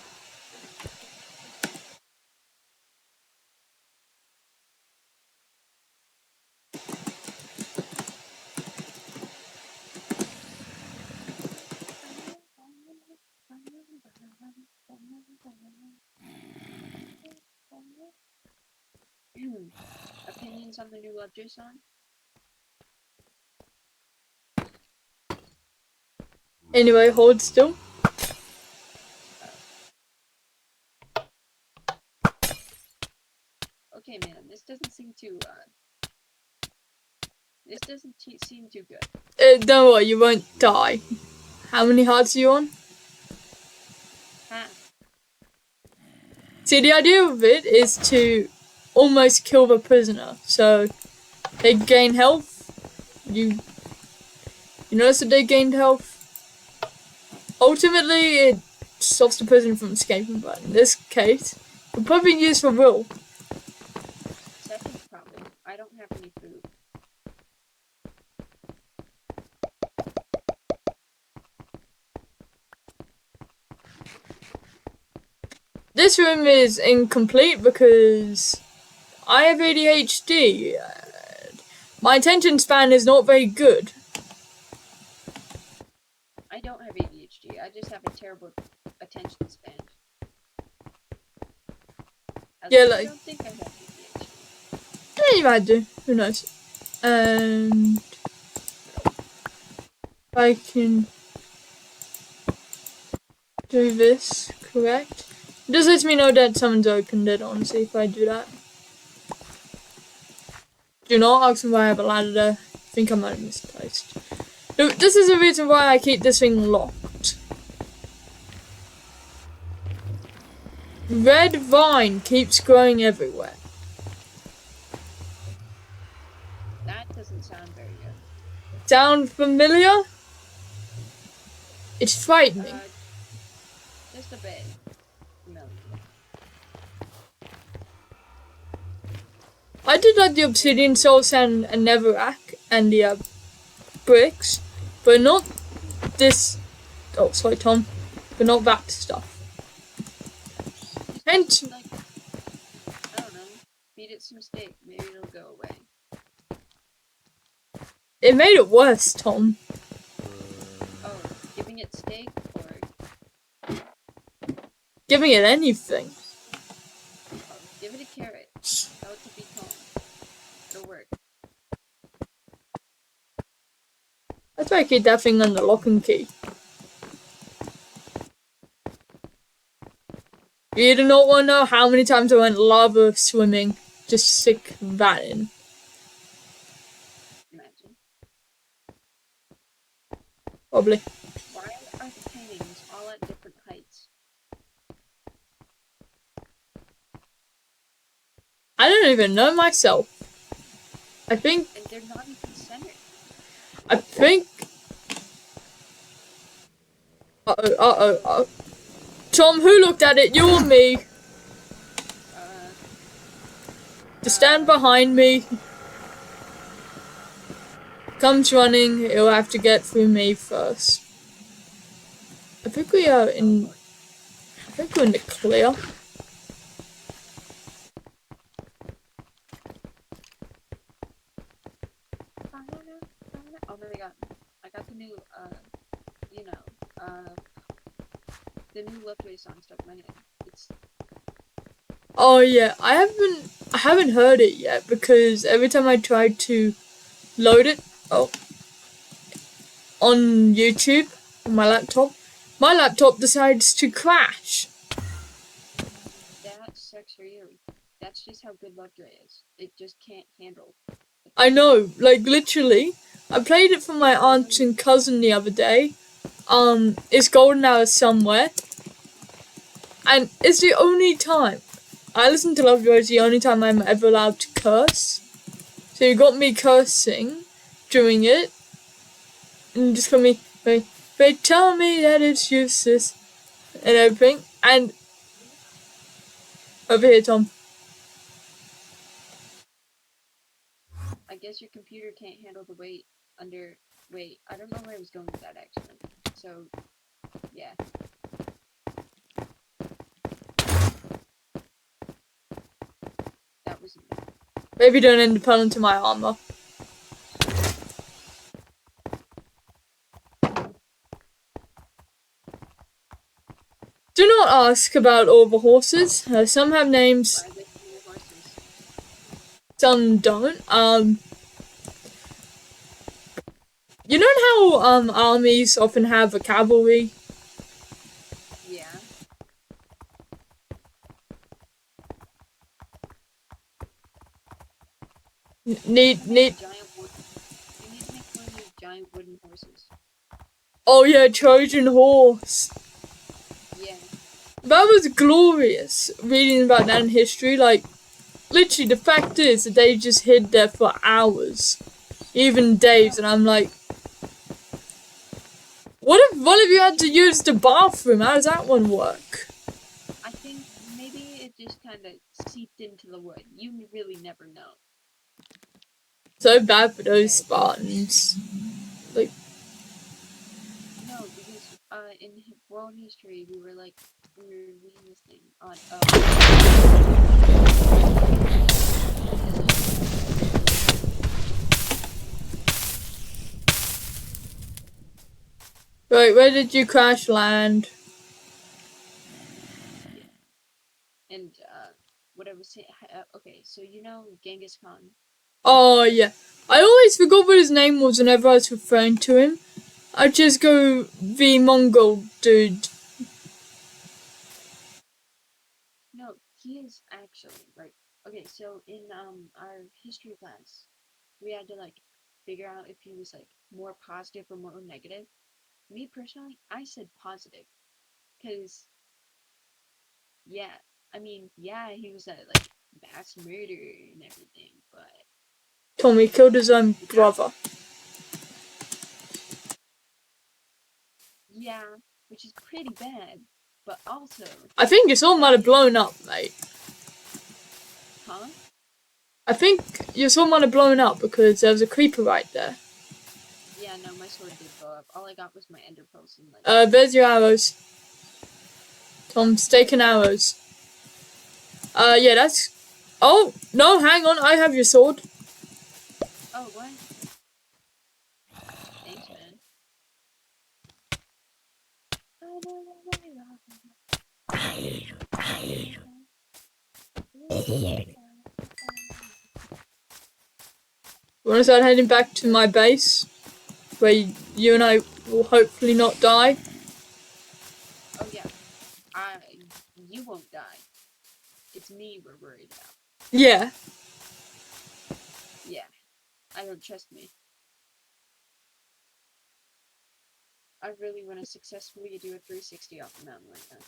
Opinions on the new Lovejoy song? Anyway, hold still. Okay, man, this doesn't seem too, this doesn't seem too good. Don't worry, you won't die. How many hearts are you on? Half. See, the idea of it is to almost kill the prisoner, so they gain health. You notice that they gained health. Ultimately, it stops the prisoner from escaping, but in this case, it'll probably be used for will. Second, probably. I don't have any food. This room is incomplete because I have ADHD. My attention span is not very good. I don't have ADHD. I just have a terrible attention span. Yeah, I like- don't think I have ADHD. Yeah, you might do. Who knows? And if I can do this correct, it just lets me know that someone's opened it. Honestly, if I do that, do not ask me why I have a ladder there. I think I might have misplaced. No, this is the reason why I keep this thing locked. Red vine keeps growing everywhere. That doesn't sound very good. Sound familiar? It's frightening. Just a bit familiar. I did like the obsidian souls and netherrack and the bricks, but not this. Oh, sorry, Tom, but not that stuff. Hence, Like, I don't know. Feed it some steak. Maybe it'll go away. it made it worse, Tom. Oh, giving it steak or Giving it anything. give it a carrot. Tell it to be calm. It'll work. That's why I keep that thing under lock and key. You do not want to know how many times I went lava swimming. Just stick that in. Imagine. Probably. Why are the paintings all at different heights? I don't even know myself. I think. And they're not even centered. I think. Uh-oh. Tom, who looked at it? You or me? To stand behind me. Comes running, he'll have to get through me first. I think we are in. I think we're in the clear. Oh my god. I got the new, The new Lovejoy song stuck in my head. It's Oh yeah, I haven't heard it yet because every time I tried to load it on YouTube on my laptop decides to crash. that sucks for you. That's just how good Lovejoy is. It just can't handle. I know, like literally. I played it for my aunt and cousin the other day. It's Golden Hour Somewhere, and it's the only time I listen to Lovejoy. It's the only time I'm ever allowed to curse. So you got me cursing during it, and just got me, they tell me that it's useless and everything. And over here, Tom. I guess your computer can't handle the weight under. Wait, I don't know where I was going with that actually. So, yeah. That was. Maybe don't end up into my armor. Do not ask about all the horses. Some have names, Why they few horses? some don't. You know how armies often have a cavalry? Yeah. Need. Giant wood. You need to make one of those giant wooden horses. Oh yeah, Trojan horse. Yeah. That was glorious. Reading about that in history, like literally, the fact is that they just hid there for hours, even days, and I'm like, what if one of you had to use the bathroom? How does that one work? I think maybe it just kind of seeped into the wood. You really never know. So bad for those Spartans. Like, No, because in world history we were reading this thing on right, where did you crash land? yeah. And what I was saying. Okay, so you know Genghis Khan. Oh yeah, I always forgot what his name was whenever I was referring to him. I'd just go the Mongol dude. No, he is actually right. Okay, so in our history class, we had to figure out if he was more positive or more negative. Me personally, I said positive, cause yeah, I mean yeah, he was a mass murderer and everything, but Tommy killed his own brother. yeah, which is pretty bad. But also, I think your sword might have blown up, mate. huh? I think your sword might have blown up because there was a creeper right there. Yeah, no, my sword did blow up. All I got was my ender pearls and There's your arrows. Tom, steak and arrows. Yeah, that's... Oh, no, hang on, I have your sword. oh what? Thanks, man. You want to start heading back to my base? Where you and I will hopefully not die? Oh yeah, you won't die. It's me we're worried about. Yeah. Yeah, I don't trust me. I really want to successfully do a 360 off the mountain right now.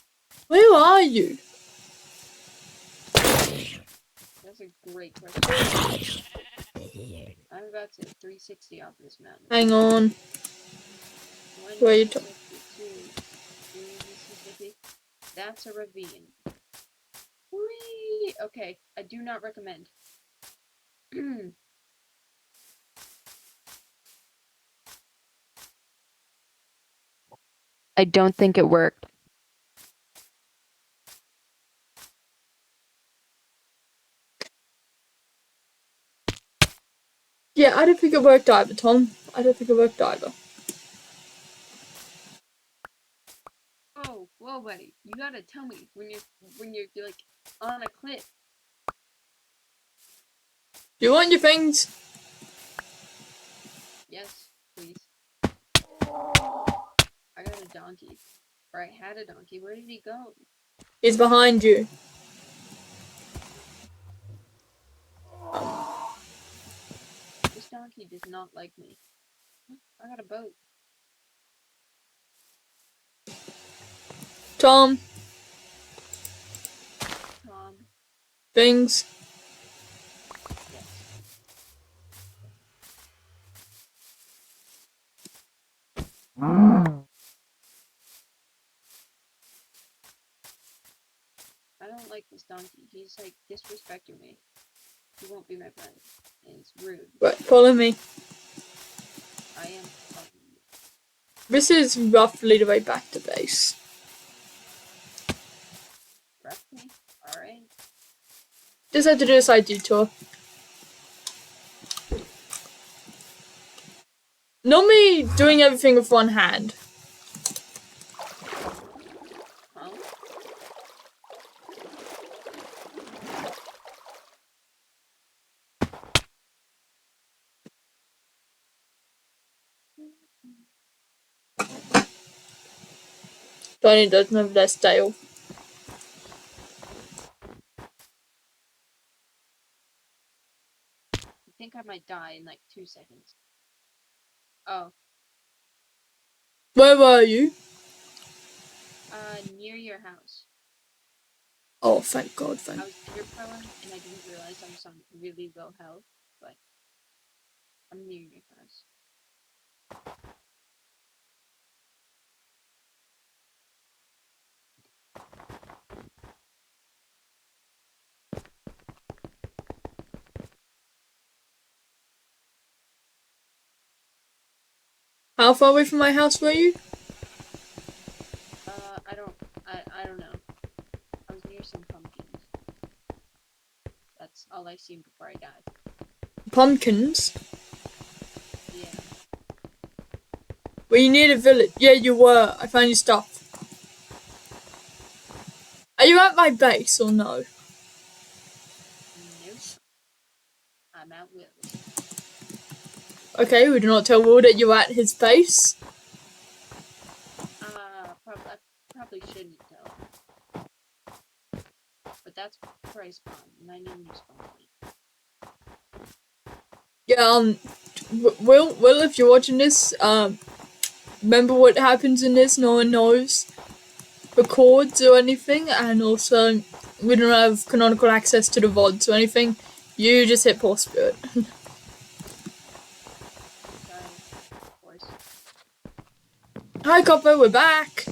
Where are you? That's a great question. I'm about to 360 off this mountain. Hang on. One Where are you Mississippi, two, three Mississippi. That's a ravine. Whee! Okay, I do not recommend. I don't think it worked. Yeah, I don't think it worked either, Tom. I don't think it worked either. Oh, Whoa, buddy, you gotta tell me when you're like on a cliff. Do you want your things? Yes, please. I got a donkey. Or I had a donkey. Where did he go? He's behind you. This donkey does not like me. I got a boat. Tom, Tom. things. Yes. I don't like this donkey. He's like disrespecting me. He won't be my friend. And it's rude. Right, follow me. I am following you. This is roughly the way back to base. Roughly? Alright. Just had to do a side detour. Normally doing everything with one hand. Huh? Donnie doesn't have their style. I think I might die in like 2 seconds. Oh. Where were you? Near your house. Oh, thank God, I thank was near power and I didn't realize I was on really low health, but I'm near your house. How far away from my house were you? I don't know. I was near some pumpkins. That's all I seen before I died. Pumpkins? Yeah. Were you near the village? Yeah, you were. I found your stuff. Are you at my base or no? Nope. I'm at Will's. Okay, we do not tell Will that you're at his base. I probably shouldn't tell him. But that's where I spawn, and I know when you spawn. Yeah, Will, if you're watching this, remember what happens in this, no one knows the chords or anything, and also, we don't have canonical access to the VODs or anything. You just hit pause spirit. Sorry, of course. Hi, Copper, we're back!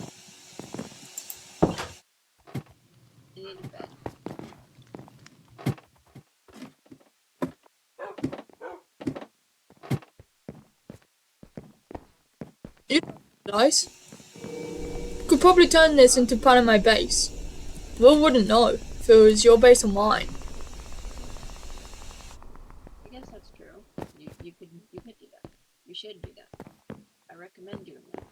I need a bed. Nice. Could probably turn this into part of my base. Will wouldn't know if it was your base or mine. I guess that's true. You could do that. You should do that. I recommend doing that.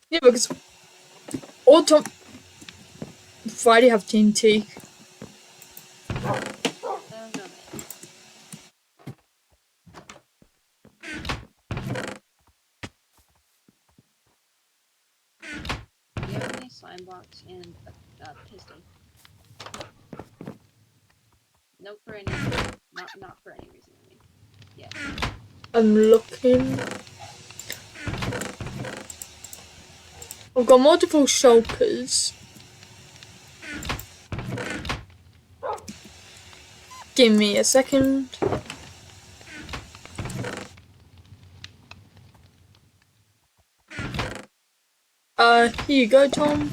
Yeah, because all Tom Friday have TNT. Oh no, man. Do you have any slime blocks and a piston? No, for any reason. Not for any reason. I mean, yeah. I'm looking. I've got multiple shulkers. Give me a second. Here you go, Tom.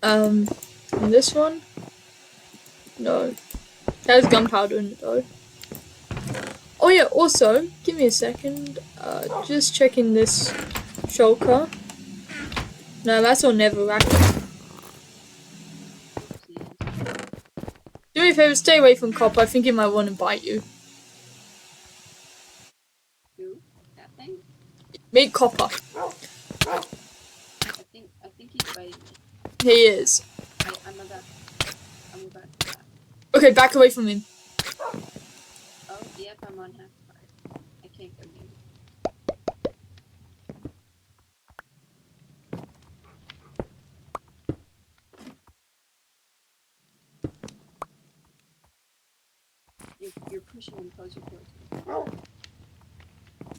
And this one? No. There's gunpowder in it though. Oh yeah, also, give me a second. Just checking this shulker. No, that's on Netherrack. Oopsies. Do me a favor, stay away from Copper. I think he might want to bite you. Who? That thing? Meet Copper. I think he's biting me. He is. I'm about to die. Okay, back away from him. Oh, yep, I'm on half heart. I can't go near him. You're pushing him closer towards me.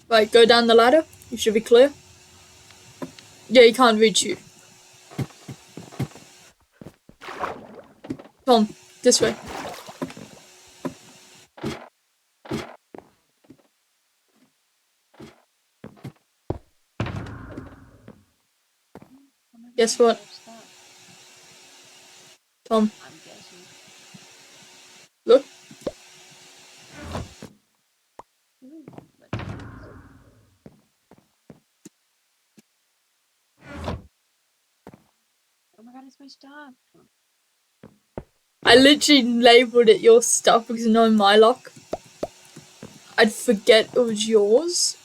Right, go down the ladder. You should be clear. Yeah, he can't reach you. Tom, this way. Oh my Guess God, what? stop. Tom, I'm guessing. look. Ooh, let's do this. Oh my God, it's my stuff. I literally labelled it your stuff because knowing my luck, I'd forget it was yours.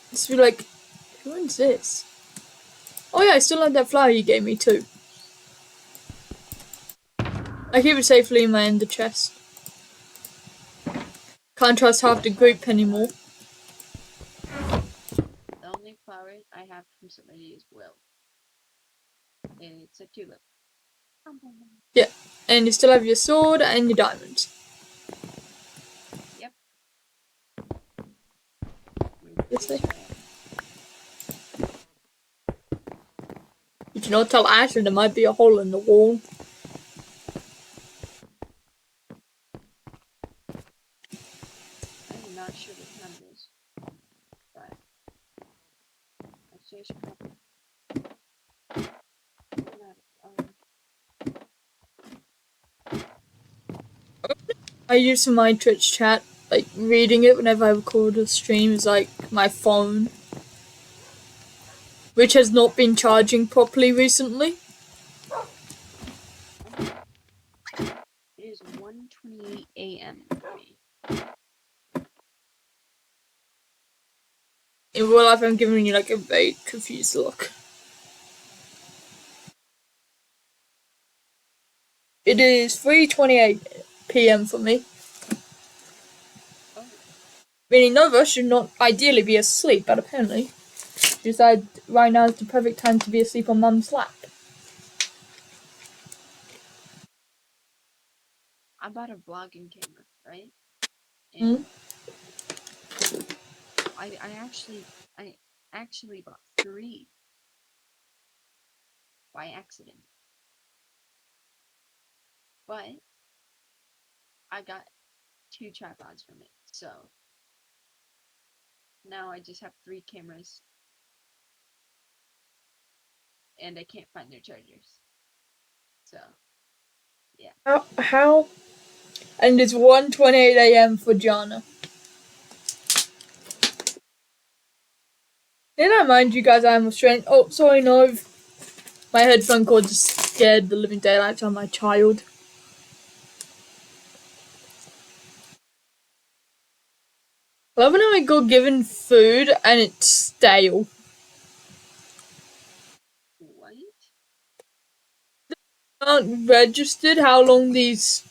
Just be like, who owns this? Oh yeah, I still have that flower you gave me too. I keep it safely in my ender chest. Can't trust half the group anymore. The only flower I have from somebody is Will. And it's a tulip. Yeah, and you still have your sword and your diamonds. Yep. This way. way. Did you not tell Ashley there might be a hole in the wall? I'm not sure what time it is. But actually I should probably I use my Twitch chat, like reading it whenever I record a stream is like my phone, which has not been charging properly recently. It is 1:28 a.m. for me. In real life, I'm giving you like a very confused look. It is 3:28 p.m. for me. Oh. Meaning Nova should not ideally be asleep, but apparently she decided right now is the perfect time to be asleep on Mum's lap. I bought a vlogging camera, right? Mm. And I actually bought 3 by accident. But I got 2 tripods from it. So now I just have 3 cameras and I can't find their chargers. So yeah. How? And it's 1:28 a.m. for Jana. Did I mind you guys I am Australian? Oh, sorry, no. My headphone cord just scared the living daylights out of my child. I love when I go given food and it's stale. What? Aren't registered how long these,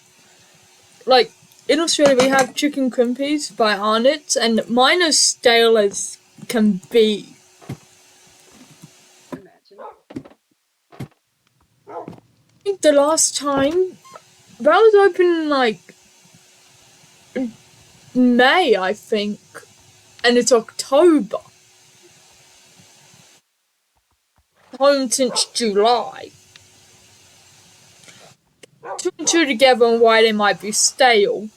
like, in Australia we have chicken crimpies by Arnott's and mine are stale as can be. Imagine. I think the last time that was open like May, I think, and it's October. Home since July. 2 and 2 together and why they might be stale.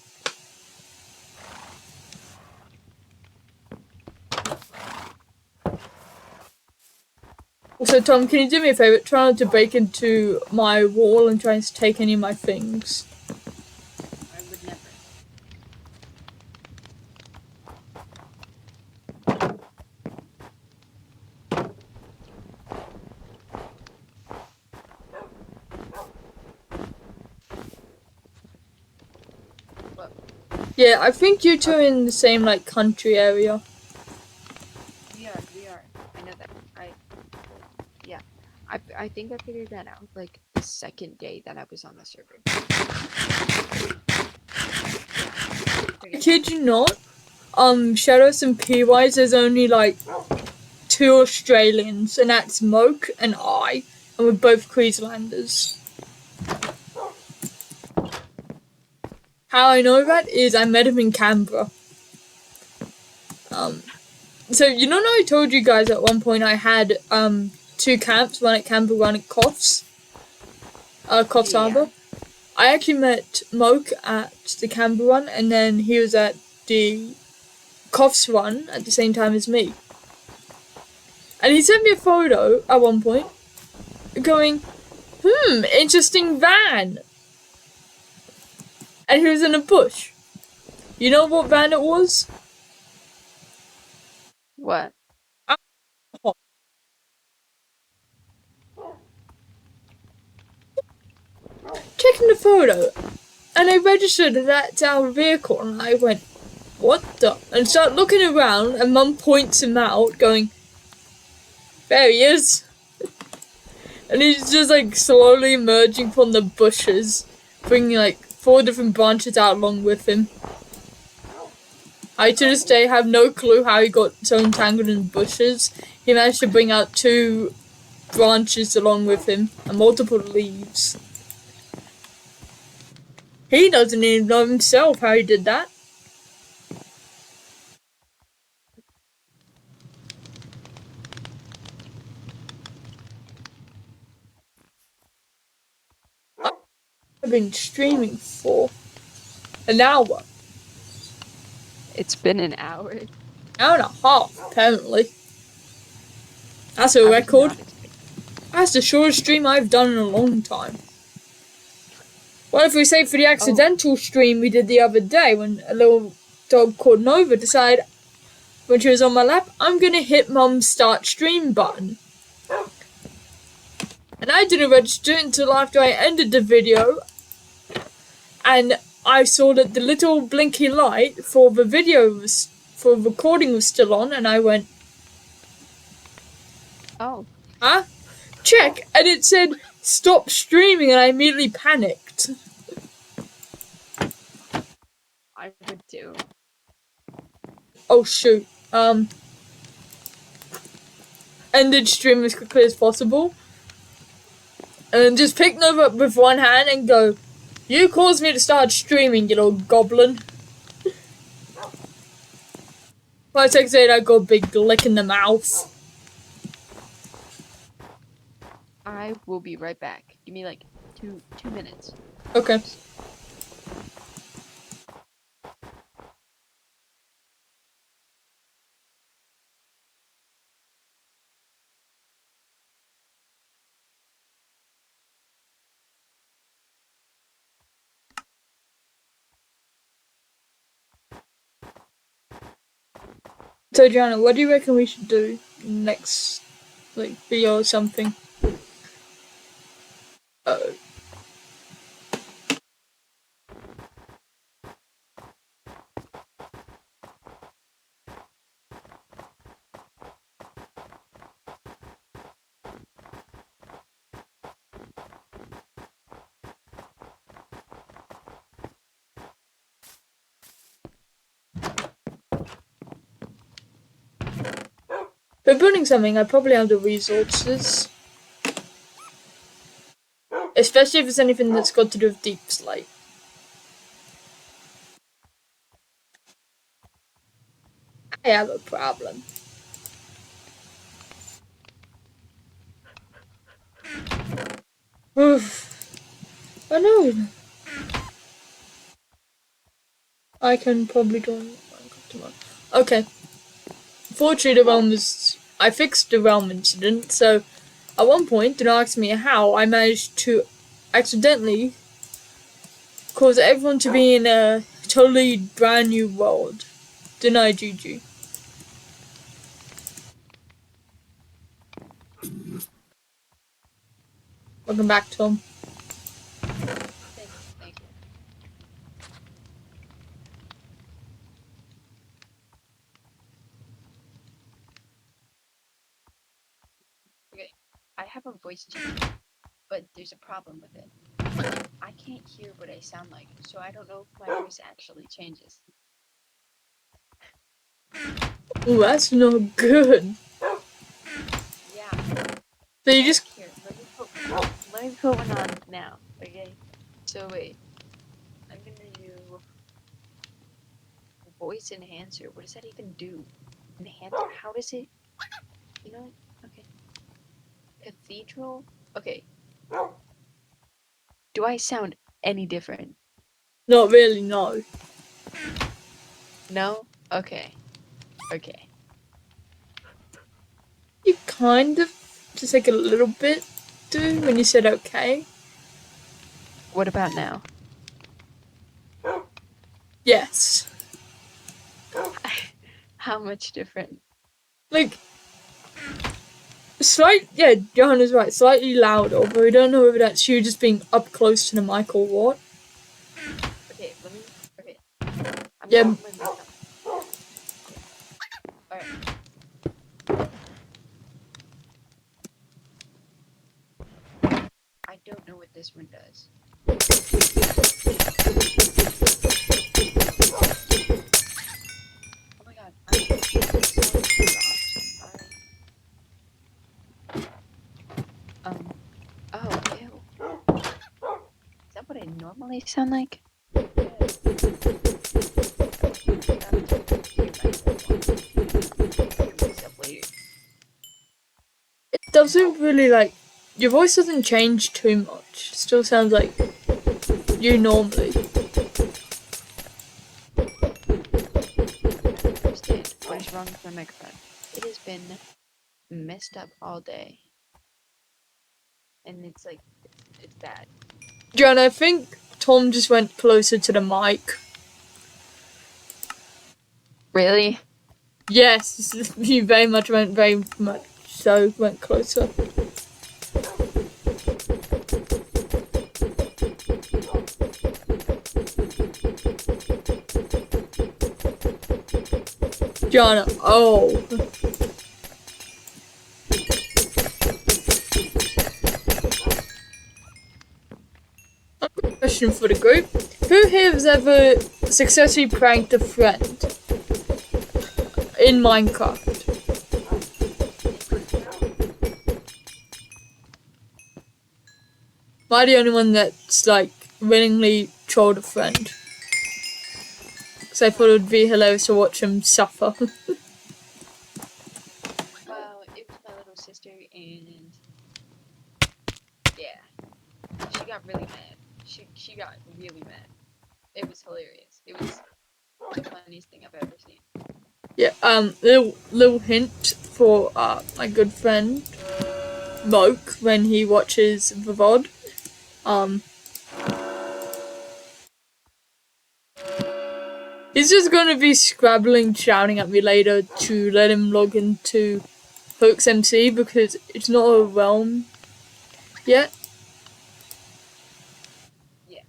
Also, Tom, can you do me a favour? Try not to break into my wall and try to take any of my things. I would never. Yeah, I think you two are in the same like country area. We are. I know that. Yeah. I think I figured that out like the second day that I was on the server. I kid you not. Shadow SMP wise, there's only like 2 Australians, and that's Moke and I, and we're both Queenslanders. How I know that is I met him in Canberra. So you know, I told you guys at one point I had 2 camps, one at Canberra, one at Coffs Yeah. Harbour. I actually met Moke at the Canberra one, and then he was at the Coffs one at the same time as me. And he sent me a photo at one point, going, interesting van. And he was in a bush. You know what van it was? What? Checking the photo, and I registered that that's our vehicle, and I went, what the? And start looking around, and Mum points him out, going, there he is. And he's just like slowly emerging from the bushes, bringing like 4 different branches out along with him. I to this day have no clue how he got so entangled in the bushes. He managed to bring out 2 branches along with him and multiple leaves. He doesn't even know himself how he did that. I've been streaming for an hour. It's been an hour. Hour and a half, apparently. That's a I was record. not expecting- That's the shortest stream I've done in a long time. What if we say for the accidental stream we did the other day when a little dog called Nova decided when she was on my lap, I'm gonna hit Mum's start stream button. And I didn't register until after I ended the video and I saw that the little blinky light for the for recording was still on, and I went, Oh, huh? Check, and it said stop streaming, and I immediately panicked. I would too. Oh shoot. Ended stream as quickly as possible. And just pick Nova up with one hand and go, you caused me to start streaming, you little goblin. 5 seconds later, I got a big lick in the mouth. I will be right back. Give me like two minutes. Okay. So, Gianna, what do you reckon we should do next, like, video or something? For building something, I probably have the resources. Especially if it's anything that's got to do with deep slate. I have a problem. I know. I can probably do Minecraft tomorrow. Okay. Fortunately, I fixed the realm incident, so at one point, don't ask me how, I managed to accidentally cause everyone to be in a totally brand new world. Deny GG. Welcome back, Tom. Thank you. I have a voice changer, but there's a problem with it. I can't hear what I sound like, so I don't know if my voice actually changes. Oh, that's not good. Yeah. So you just Here, let me put one on now, okay? So wait, I'm gonna do voice enhancer. What does that even do? Enhancer? How does it? You know what? Okay. Cathedral? Okay. Do I sound any different? not really know. No? Okay. Okay. You kind of just like a little bit do when you said okay. What about now? Yes. How much different? Like yeah, Johanna's right, slightly louder, but we don't know whether that's you just being up close to the mic or what. Okay, let me. Okay. I'm Yeah. gonna put my mic on. Alright. I don't know what this one does. Oh my god, I'm so exhausted. Alright. Oh, ew. Is that what I normally sound like? It doesn't really like your voice doesn't change too much. It still sounds like you normally. Understand what is wrong with my microphone. It has been messed up all day. And it's like, it's bad. Johanna, I think Tom just went closer to the mic. Really? Yes, he very much went closer. Johanna, oh. Question for the group. Who here has ever successfully pranked a friend in Minecraft? Am I the only one that's like willingly trolled a friend? Because I thought it would be hilarious to watch him suffer. Well, it was my little sister, and yeah, she got really mad. She got really mad. It was hilarious. It was the funniest thing I've ever seen. Yeah, little hint for my good friend Moke when he watches the VOD. He's just gonna be scrabbling, shouting at me later to let him log into Hoax MC because it's not a realm yet. Yeah.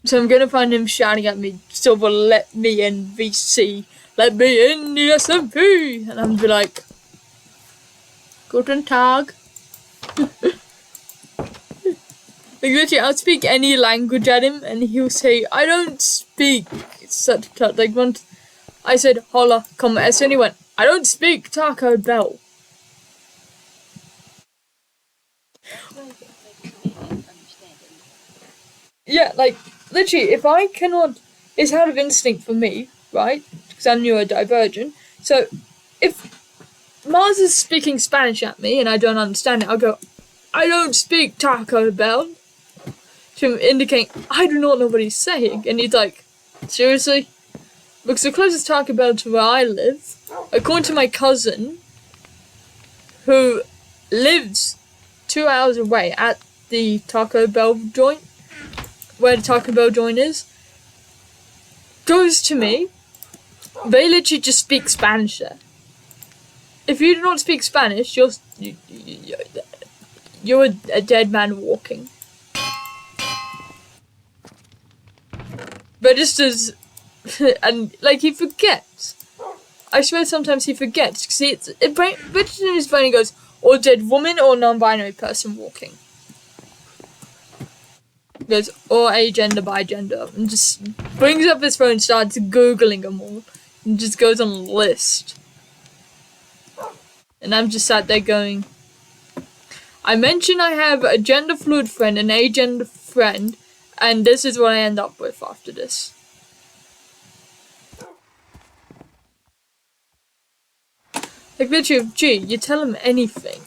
So I'm gonna find him shouting at me, Silver, let me in VC, let me in the SMP, and I'm be like, Guten Tag. Like literally, I'll speak any language at him, and he'll say, I don't speak such like once I said holla, come as, and he went, I don't speak Taco Bell. That's why you make it understanding. Yeah, like literally, if I cannot, it's out of instinct for me, right? Because I'm neurodivergent. So if Mars is speaking Spanish at me and I don't understand it, I'll go, I don't speak Taco Bell. To indicate I do not know what he's saying, and he's like, seriously? Because the closest Taco Bell to where I live, according to my cousin, who lives 2 hours away at the Taco Bell joint, where the Taco Bell joint is, goes to me, they literally just speak Spanish there. If you do not speak Spanish, you're a dead man walking. But just as and like he forgets. I swear sometimes he forgets because it reaches in his brain and goes, or dead woman or non-binary person walking. He goes, or agender by gender, and just brings up his phone, starts googling them all, and just goes on a list. And I'm just sat there going, I mention I have a gender fluid friend, an agender friend, and this is what I end up with after this. Like literally, gee, you tell him anything,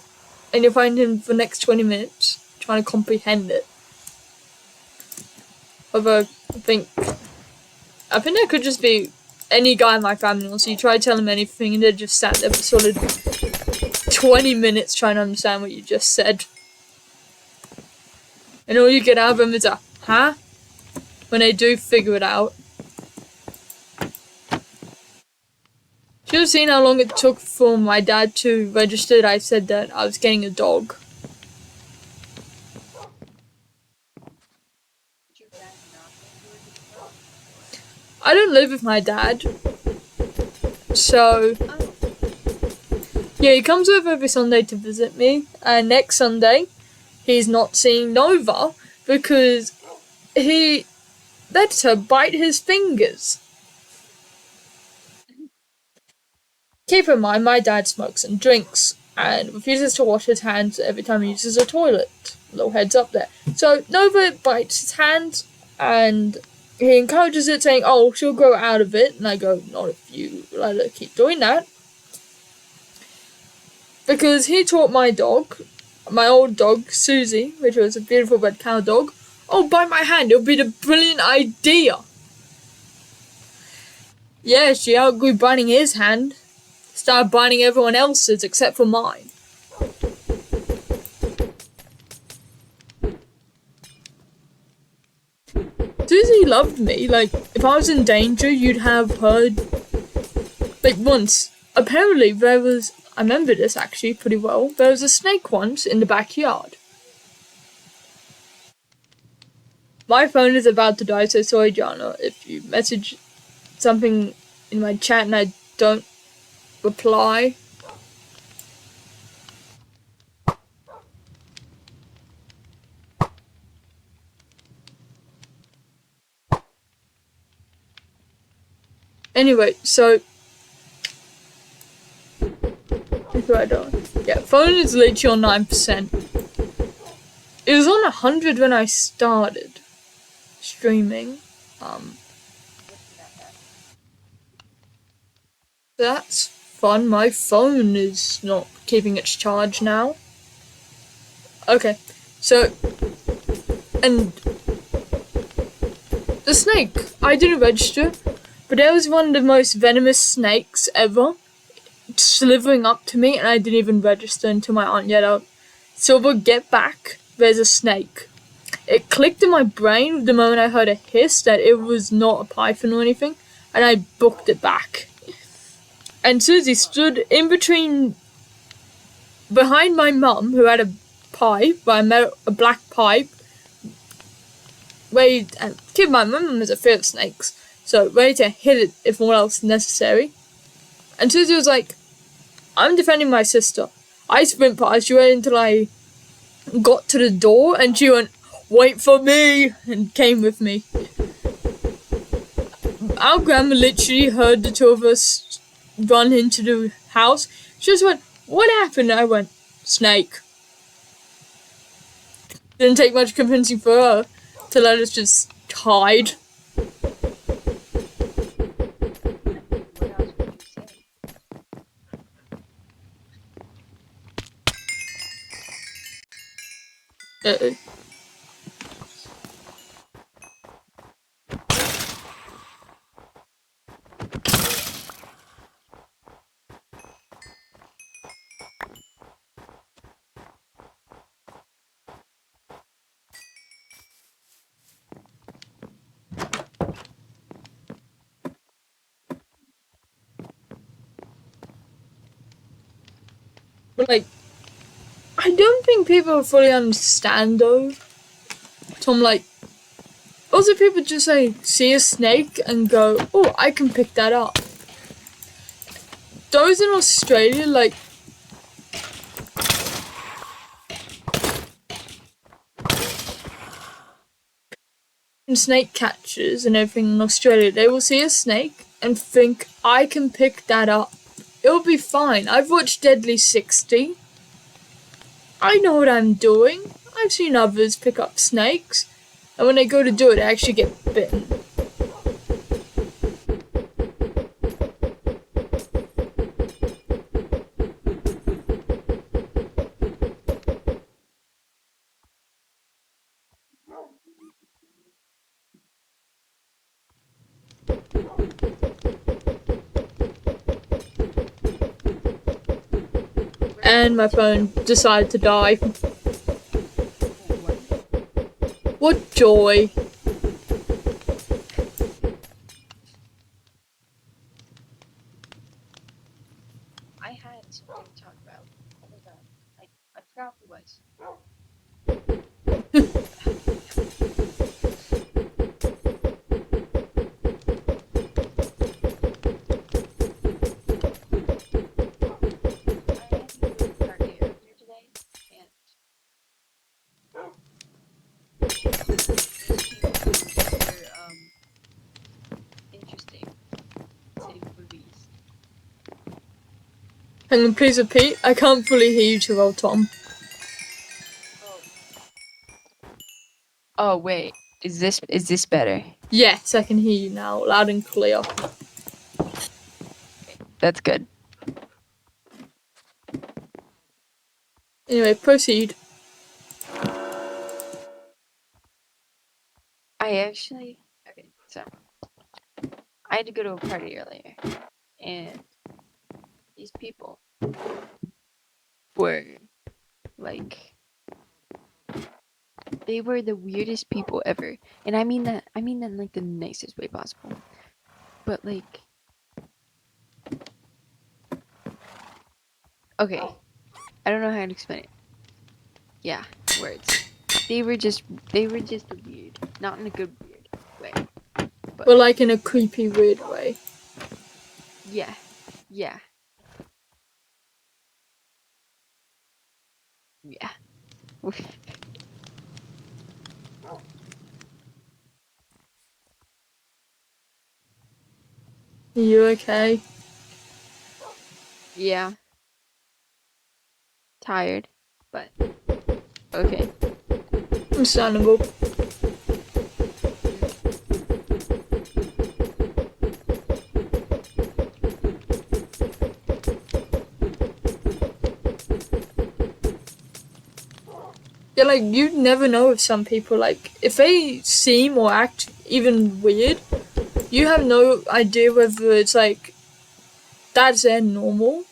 and you find him for the next 20 minutes trying to comprehend it. Although, I think that could just be any guy in my family. So you try to tell him anything, and they just sat there for solid 20 minutes trying to understand what you just said. And all you get out of them is a, huh? When they do figure it out. Should have seen how long it took for my dad to register that I said that I was getting a dog. Did your dad not let you into the dog? I don't live with my dad. So, Oh, yeah, he comes over every Sunday to visit me. And next Sunday, he's not seeing Nova because he lets her bite his fingers. Keep in mind, my dad smokes and drinks and refuses to wash his hands every time he uses a toilet. Little heads up there. So Nova bites his hand and he encourages it, saying, oh, she'll grow out of it. And I go, not if you let her keep doing that. Because he taught my dog, my old dog, Susie, which was a beautiful red cow dog, oh, bite my hand, it'll be the brilliant idea. Yeah, she outgrew biting his hand. Started biting everyone else's except for mine. Susie loved me. Like, if I was in danger, you'd have heard. Like, once, apparently there was. I remember this actually pretty well. There was a snake once in the backyard. My phone is about to die, so sorry, Jana, if you message something in my chat and I don't reply. Anyway, so yeah, phone is literally on 9%. It was on 100 when I started streaming. That's fun. My phone is not keeping its charge now. Okay, so and the snake, I didn't register, but there was one of the most venomous snakes ever slithering up to me, and I didn't even register until my aunt yelled out, Silver, get back, there's a snake. It clicked in my brain the moment I heard a hiss that it was not a python or anything, and I booked it back. And Susie stood in between, behind my mum, who had a pipe, a black pipe, ready, and keep in mind, my mum is afraid of snakes, so ready to hit it if more else necessary. And Susie was like, I'm defending my sister. I sprint past, she waited until I got to the door, and she went, wait for me, and came with me. Our grandma literally heard the two of us run into the house. She just went, what happened? I went, snake. Didn't take much convincing for her to let us just hide. what else would you say? Uh-oh. But like, I don't think people fully understand though. So I'm like, Also, people just like see a snake and go, "Oh, I can pick that up." Those in Australia, like, snake catchers and everything in Australia, they will see a snake and think, "I can pick that up. It'll be fine. I've watched Deadly 60. I know what I'm doing. I've seen others pick up snakes." And when they go to do it, they actually get bitten. And my phone decided to die. What joy. I had something to talk about. Oh my god. I forgot what it was. I had to go to a party earlier today, and these people were interesting, to say the least. Hang on, please repeat. I can't fully hear you too well, Tom. Oh wait, is this better? Yes, I can hear you now, loud and clear. That's good. Anyway, proceed. Okay, so I had to go to a party earlier, and these people were like, they were the weirdest people ever, and I mean that in like the nicest way possible. But like, okay, I don't know how to explain it. Yeah, words. They were just weird, not in a good weird way. But like in a creepy, weird way. Yeah, yeah, yeah. Are you okay? Yeah, tired, but okay. Understandable. Yeah, like, you never know if some people, like, if they seem or act even weird, you have no idea whether it's, like, that's their normal.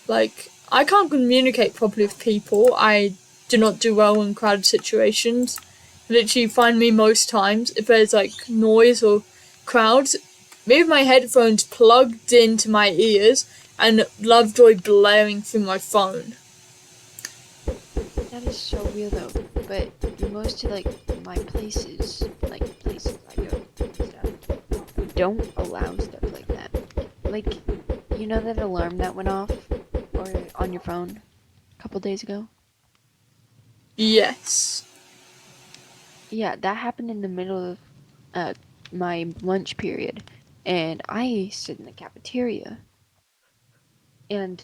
Like, I can't communicate properly with people. I do not do well in crowded situations. Literally find me most times if there's, like, noise or crowds, me with my headphones plugged into my ears and Lovejoy blaring through my phone. That is so weird though. But most of like my places I go and stuff, don't allow stuff like that. Like, you know that alarm that went off or on your phone a couple days ago? Yes. Yeah, that happened in the middle of my lunch period, and I sit in the cafeteria, and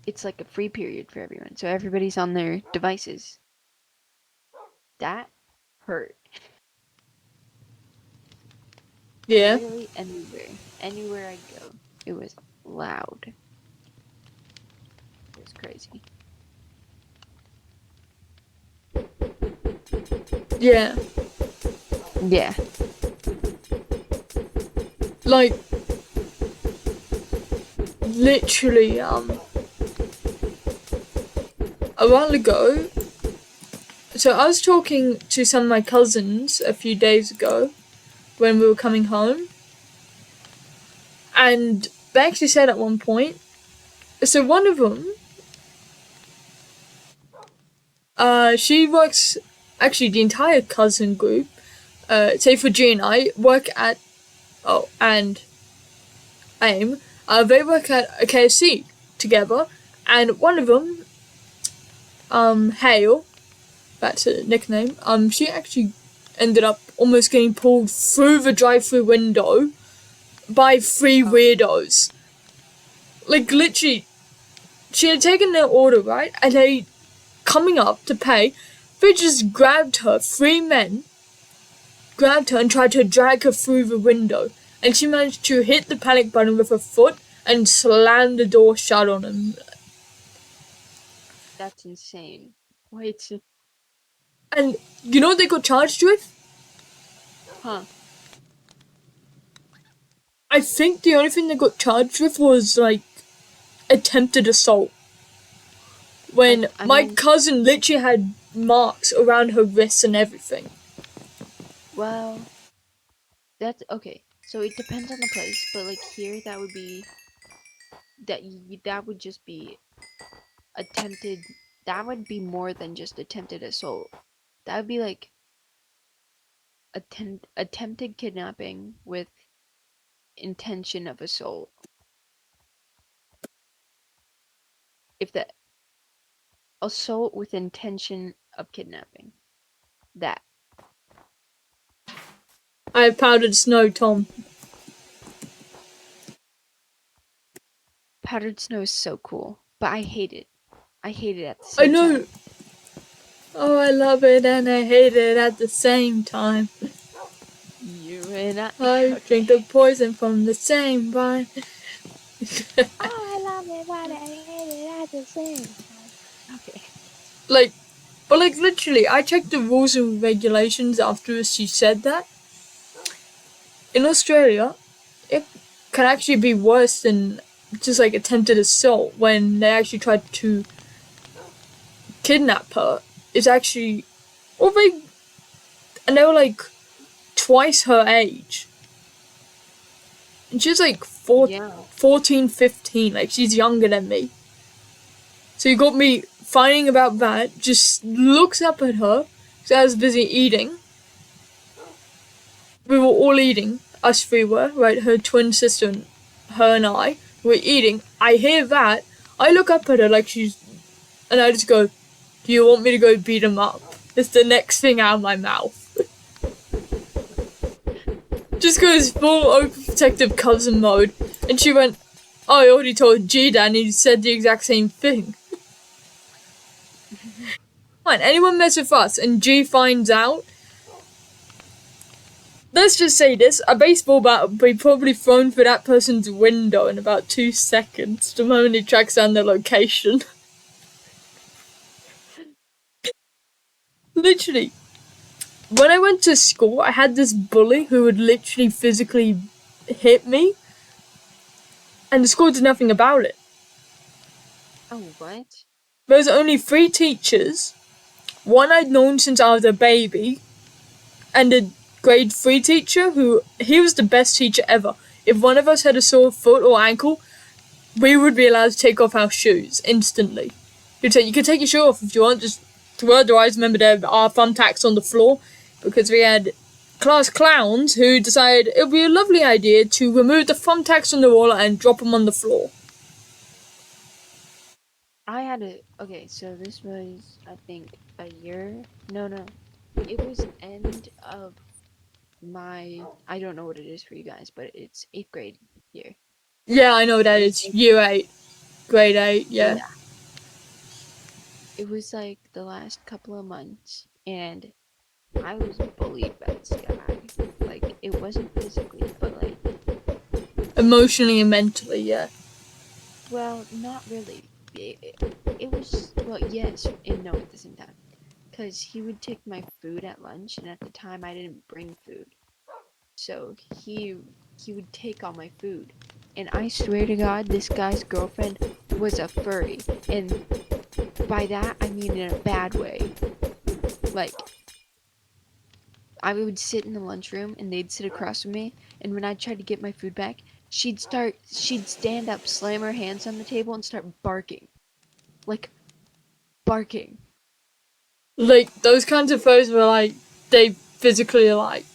it's like a free period for everyone, so everybody's on their devices. That hurt. Yeah. Literally anywhere I go, it was loud. It was crazy. Yeah. Yeah. Like, literally, a while ago, so I was talking to some of my cousins a few days ago when we were coming home, and they actually said at one point, so one of them, she works, actually the entire cousin group, say for G and I work at, and AIM, they work at a KFC together, and one of them, Hale, that's a nickname, she actually ended up almost getting pulled through the drive-through window by three weirdos. Like, literally, she had taken their order, right? And they, coming up to pay, they just grabbed her, three men, grabbed her and tried to drag her through the window. And she managed to hit the panic button with her foot and slam the door shut on him. That's insane. Wait. And you know what they got charged with? Huh. I think the only thing they got charged with was, like, attempted assault. When my cousin literally had marks around her wrists and everything. Well, that's okay. So it depends on the place, but like here, that would be that would just be attempted. That would be more than just attempted assault. That would be like attempted kidnapping with intention of assault. If the assault with intention of kidnapping, that. I have powdered snow, Tom. Powdered snow is so cool, but I hate it. I hate it at the I same know. time. Oh, I love it and I hate it at the same time. You and I. I drink the poison from the same vine. Oh, I love it, but I hate it at the same time. Okay. Like, but like literally, I checked the rules and regulations after she said that. In Australia, it can actually be worse than just like attempted assault when they actually tried to kidnap her. It's actually, or they were like twice her age. And she's like 14, 15, like she's younger than me. So you got me finding about that, just looks up at her, because I was busy eating. We were all eating, us three were, right, her twin sister and her and I were eating. I hear that, I look up at her like and I just go, do you want me to go beat him up? It's the next thing out of my mouth. Just goes full overprotective cousin mode. And she went, oh, I already told G-Dan, he said the exact same thing. Come on, anyone mess with us and G finds out, let's just say this, a baseball bat would be probably thrown through that person's window in about 2 seconds the moment he tracks down their location. Literally. When I went to school, I had this bully who would literally physically hit me, and the school did nothing about it. Oh, what? There was only 3 teachers, one I'd known since I was a baby, and a grade 3 teacher he was the best teacher ever. If one of us had a sore foot or ankle, we would be allowed to take off our shoes instantly. You can take your shoe off if you want, just otherwise remember there are thumbtacks on the floor, because we had class clowns who decided it would be a lovely idea to remove the thumbtacks from the wall and drop them on the floor. Okay, so this was, I think, a year? No. It was end of I don't know what it is for you guys, but it's 8th grade year. Yeah, I know that is year 8, grade 8, yeah. It was like the last couple of months, and I was bullied by this guy. Like, it wasn't physically, but like... Emotionally and mentally, yeah. Well, not really. It was, well, yes and no at the same time. Because he would take my food at lunch, and at the time I didn't bring food. So he would take all my food. And I swear to God, this guy's girlfriend was a furry. And by that, I mean in a bad way. Like, I would sit in the lunchroom, and they'd sit across from me, and when I tried to get my food back, she'd stand up, slam her hands on the table, and start barking. Like, barking. Like, those kinds of foes were like, they physically like,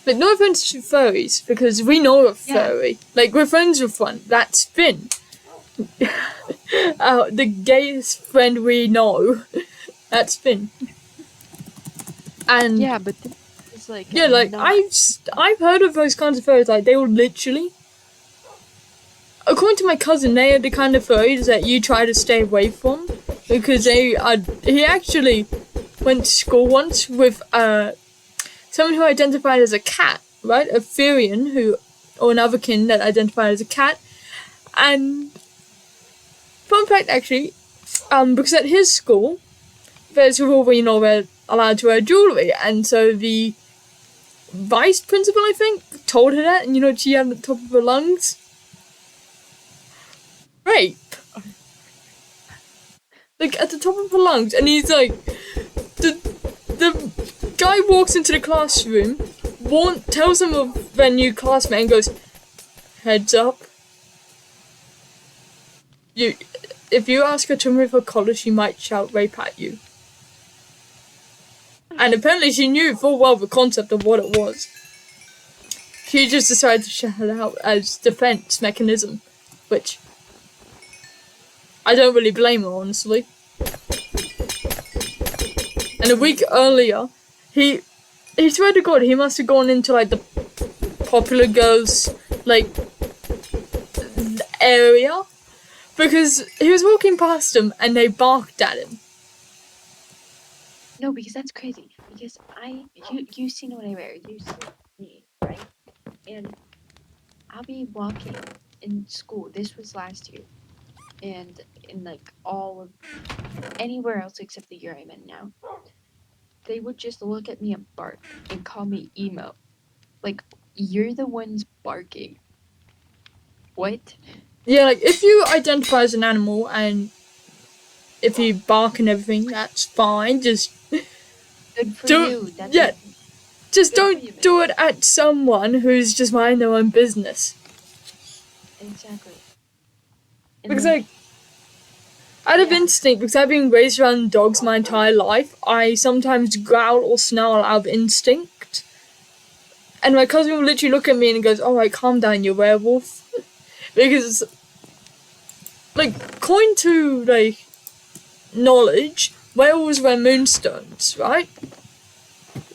Like, no offense to furries, because we know a Yeah. furry. Like, we're friends with one. That's Finn. The gayest friend we know. That's Finn. And Yeah, but this is like yeah, like not. I've heard of those kinds of furries. Like, they will literally, according to my cousin, they are the kind of furries that you try to stay away from, because they are. He actually went to school once with someone who identified as a cat, right? A Furian or another kin that identified as a cat. And fun fact, actually, because at his school, there's a rule where we're allowed to wear jewellery, and so the vice principal, I think, told her that, and what she had at the top of her lungs? Rape. Like, at the top of her lungs, and he's like, the guy walks into the classroom, tells him of their new classmate, and goes, heads up. If you ask her to remove her collar, she might shout rape at you. And apparently she knew full well the concept of what it was. She just decided to shout it out as defense mechanism, which I don't really blame her, honestly. And a week earlier, he swear to God, he must have gone into like the popular girls like area, because he was walking past them and they barked at him. No, because that's crazy. Because you seen what I wear. You see me, right? And I'll be walking in school. This was last year, and in like all of anywhere else except the year I'm in now, they would just look at me and bark and call me emo. Like, you're the ones barking. What? Yeah, like, if you identify as an animal and if you bark and everything, that's fine. Just Good for do you. That's yeah. Just good for you, don't man. do it at someone who's just minding their own business. Exactly. And Because, then, like, out of yeah. instinct, because I've been raised around dogs my entire life, I sometimes growl or snarl out of instinct. And my cousin will literally look at me and goes, alright, calm down, you werewolf. Because, like, according to, like, knowledge, werewolves wear moonstones, right?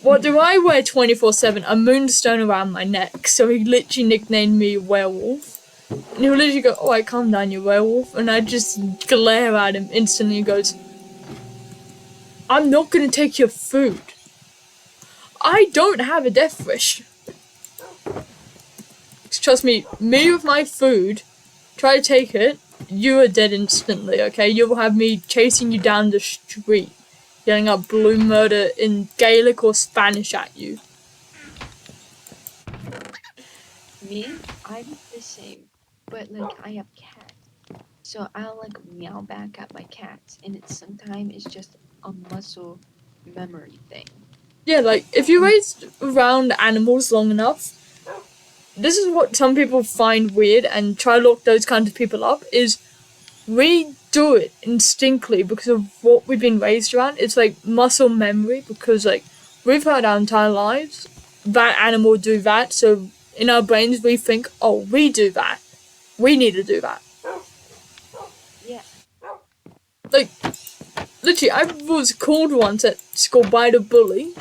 What do I wear 24/7? A moonstone around my neck. So he literally nicknamed me werewolf. And he'll literally go, alright, calm down, you werewolf. And I just glare at him instantly and goes, I'm not gonna take your food. I don't have a death wish. Trust me with my food, try to take it, you are dead instantly, okay? You will have me chasing you down the street, yelling out blue murder in Gaelic or Spanish at you. Me, I'm the same. But, like, I have cats. So I'll, like, meow back at my cats. And sometimes it's just a muscle memory thing. Yeah, like, if you raised around animals long enough, this is what some people find weird and try to look those kinds of people up, is we do it instinctively because of what we've been raised around. It's like muscle memory, because like we've heard our entire lives that animal do that, so in our brains we think, oh, we do that, we need to do that. Yeah. Like, literally, I was called once at school by the bully.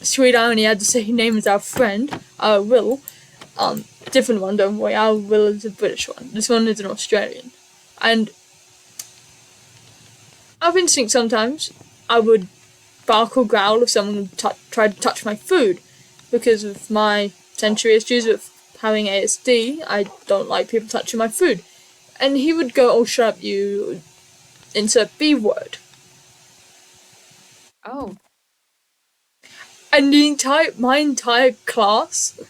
Sweet irony, I had to say his name is our friend, Will. Different one, don't worry, our Will is a British one. This one is an Australian. And out of instinct sometimes, I would bark or growl if someone tried to touch my food. Because of my sensory issues with having ASD, I don't like people touching my food. And he would go, oh, shut up, you insert B word. Oh. And my entire class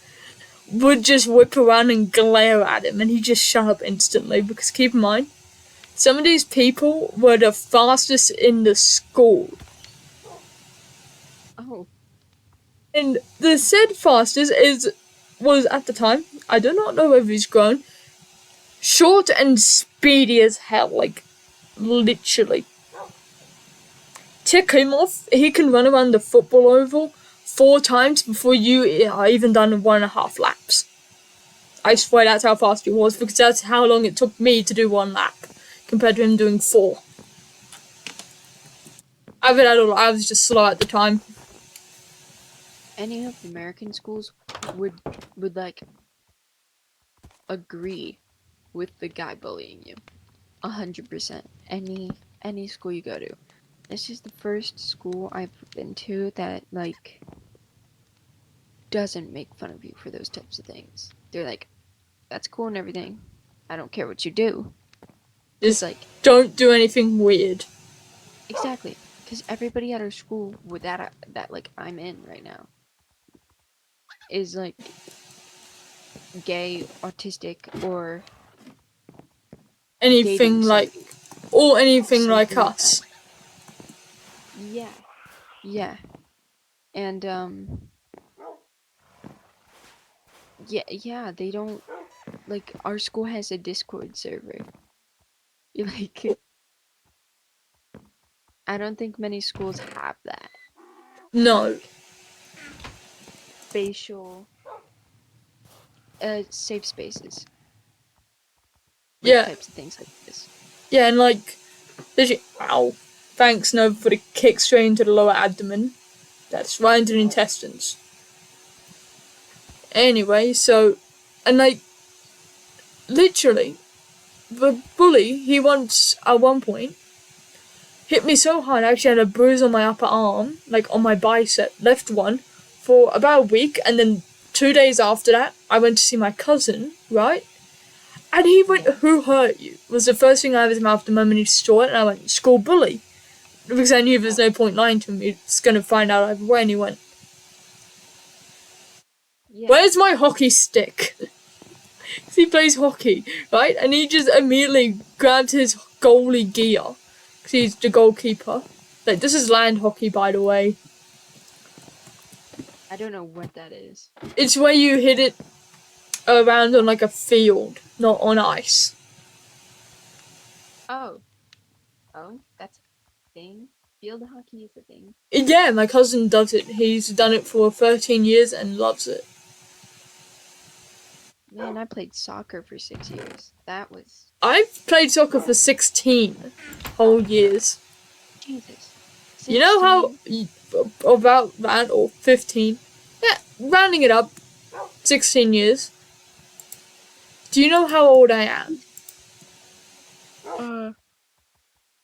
would just whip around and glare at him, and he'd just shut up instantly, because keep in mind, some of these people were the fastest in the school. Oh. And the said fastest was at the time, I do not know whether he's grown, short and speedy as hell, like, literally. Tick him off, he can run around the football oval 4 times before you are even done 1.5 laps. I swear that's how fast he was, because that's how long it took me to do 1 lap, compared to him doing 4. I was just slow at the time. Any of the American schools would like agree with the guy bullying you. 100%. Any school you go to. This is the first school I've been to that like doesn't make fun of you for those types of things. They're like, that's cool and everything. I don't care what you do. Just like don't do anything weird. Exactly, because everybody at our school with that like I'm in right now is like gay, autistic, or Anything like, somebody. or anything Something like like us. Yeah, yeah, and yeah. They don't like our school has a Discord server. Like, I don't think many schools have that. No. Like, facial, safe spaces. With Yeah. types of things like this. Yeah, and like, literally, ow. Thanks, no, for the kick straight into the lower abdomen. That's right into the intestines. Anyway, so, and like, literally, the bully, he once, at one point, hit me so hard I actually had a bruise on my upper arm, like on my bicep, left one, for about a week, and then 2 days after that, I went to see my cousin, right? And he went, "Who hurt you?" was the first thing out of his mouth the moment he saw it, and I went, "School bully." Because I knew there's no point lying to him, he's gonna find out either way, and he went, Yeah. "Where's my hockey stick?" He plays hockey, right? And he just immediately grabbed his goalie gear, because he's the goalkeeper. Like, this is land hockey, by the way. I don't know what that is. It's where you hit it around on like a field, not on ice. Oh, that's a thing. Field hockey is a thing. Yeah, my cousin does it. He's done it for 13 years and loves it. Man, I played soccer for 6 years. That was I've played soccer for 16 whole years. Jesus. 16? You know how, about that, or 15? Yeah, rounding it up, 16 years. Do you know how old I am?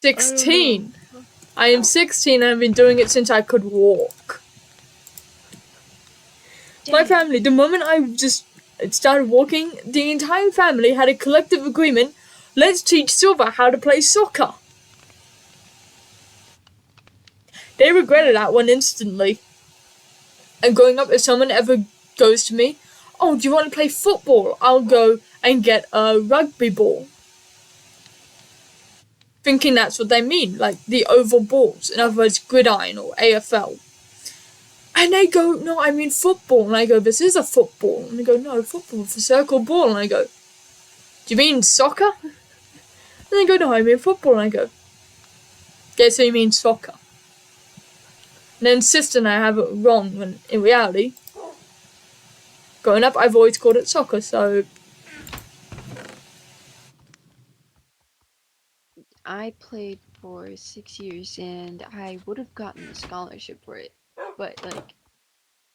16. I am 16 and I've been doing it since I could walk. Dang. My family, the moment I just started walking, the entire family had a collective agreement, let's teach Silva how to play soccer. They regretted that one instantly. And growing up, if someone ever goes to me, "Oh, do you want to play football?" I'll go and get a rugby ball. Thinking that's what they mean, like the oval balls, in other words, gridiron or AFL. And they go, "No, I mean football." And I go, "This is a football." And they go, "No, football with a circle ball." And I go, "Do you mean soccer?" And they go, "No, I mean football." And I go, "Yeah, so you mean soccer." And then insist and I have it wrong, when in reality, growing up, I've always called it soccer, so... I played for 6 years and I would have gotten a scholarship for it. But, like,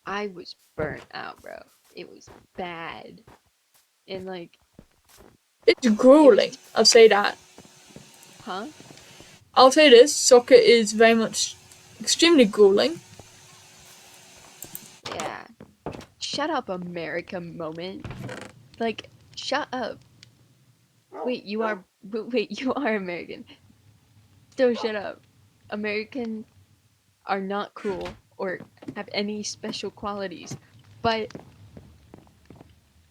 I was burnt out, bro. It was bad. And, like... It's grueling, I'll say that. Huh? I'll say this, soccer is very much extremely grueling. Yeah. Shut up, America moment. Like, shut up. Wait, you are American. Still shut up. Americans are not cool or have any special qualities. But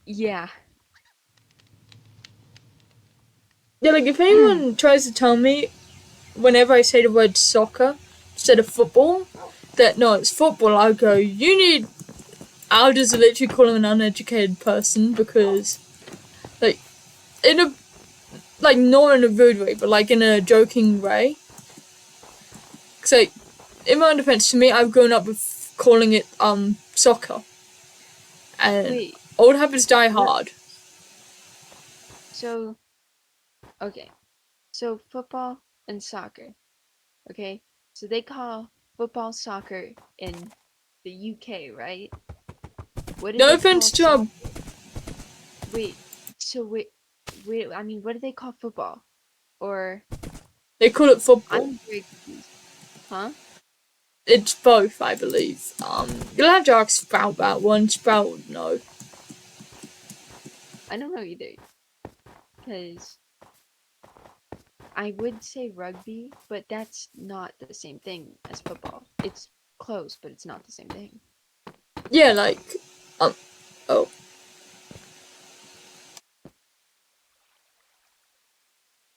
yeah. Yeah, like if anyone tries to tell me, whenever I say the word soccer instead of football, that no, it's football, I'll go, I'll just literally call him an uneducated person, because, like, not in a rude way, but like in a joking way. Because, like, in my own defense, to me, I've grown up with calling it soccer. And Wait, old habits die what? hard. So, okay. So football and soccer. Okay? So they call football soccer in the UK, right? What do No they offense call to our, soccer? Wait. So wait. I mean, what do they call football? Or they call it football. I'm very confused. Huh? It's both, I believe. You'll have to ask Sprout that one. Sprout would know. I don't know either. Because I would say rugby, but that's not the same thing as football. It's close, but it's not the same thing. Yeah, like, oh,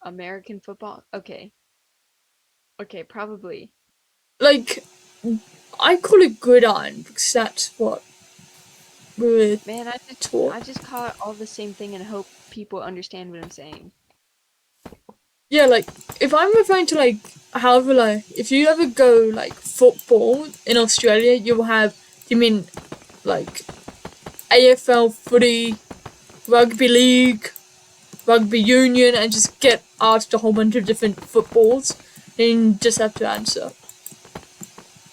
American football? Okay. Okay, probably. like, I call it gridiron because that's what we were Man, taught. I just call it all the same thing and hope people understand what I'm saying. Yeah, like, if I'm referring to, like, however, like, if you ever go, like, football in Australia, you'll have, you mean, like, AFL footy, rugby league, rugby union, and just get asked a whole bunch of different footballs, and you just have to answer.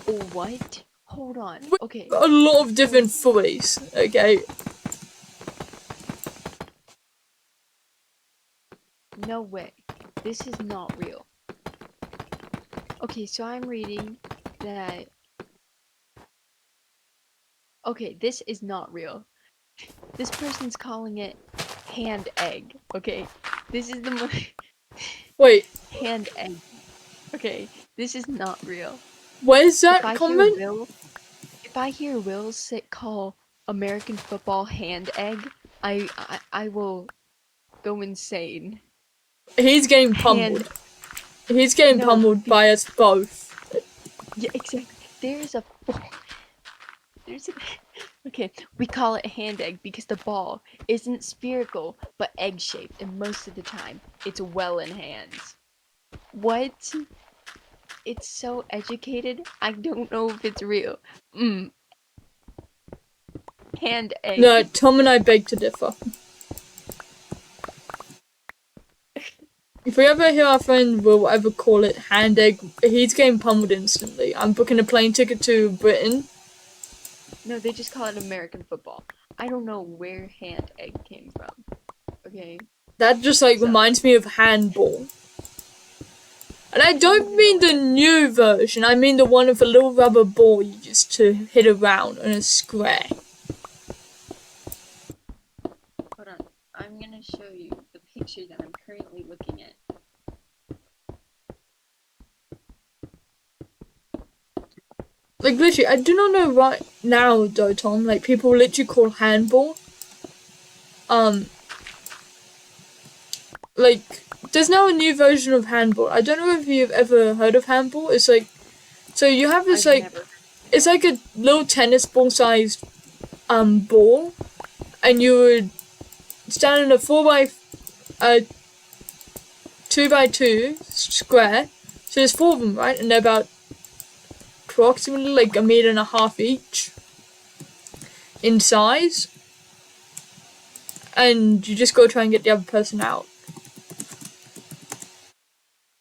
What? Hold on. With Okay. a lot of different footies, okay? No way. This is not real. Okay, so I'm reading that. Okay, this is not real. This person's calling it hand egg. Okay, this is the Wait, hand egg. Okay, this is not real. where's If that I hear comment? Will, if I hear Will call American football hand egg, I will go insane. He's getting Hand pummeled. He's getting no, pummeled by us both. yeah, exactly. There's a there's a okay. We call it hand egg because the ball isn't spherical but egg shaped, and most of the time it's well in hands. What? It's so educated. I don't know if it's real. Hand No, egg. Tom and I beg to differ. If we ever hear our friend will ever call it hand egg, he's getting pummeled instantly. I'm booking a plane ticket to Britain. No, they just call it American football. I don't know where hand egg came from. Okay, That just like so reminds me of handball. And I I don't don't even know mean what the that. new version, I mean the one with a little rubber ball you just to hit around in a square. Hold on, I'm gonna show you the picture that I'm currently looking at. Like literally, I do not know right now though, Tom, like people literally call handball. Like there's now a new version of handball. I don't know if you've ever heard of handball. It's like, so you have this I've like, never. it's like a little tennis ball sized ball, and you would stand in a 2x2 square. So there's four of them, right? And they're about approximately like a meter and a half each in size. And you just go try and get the other person out.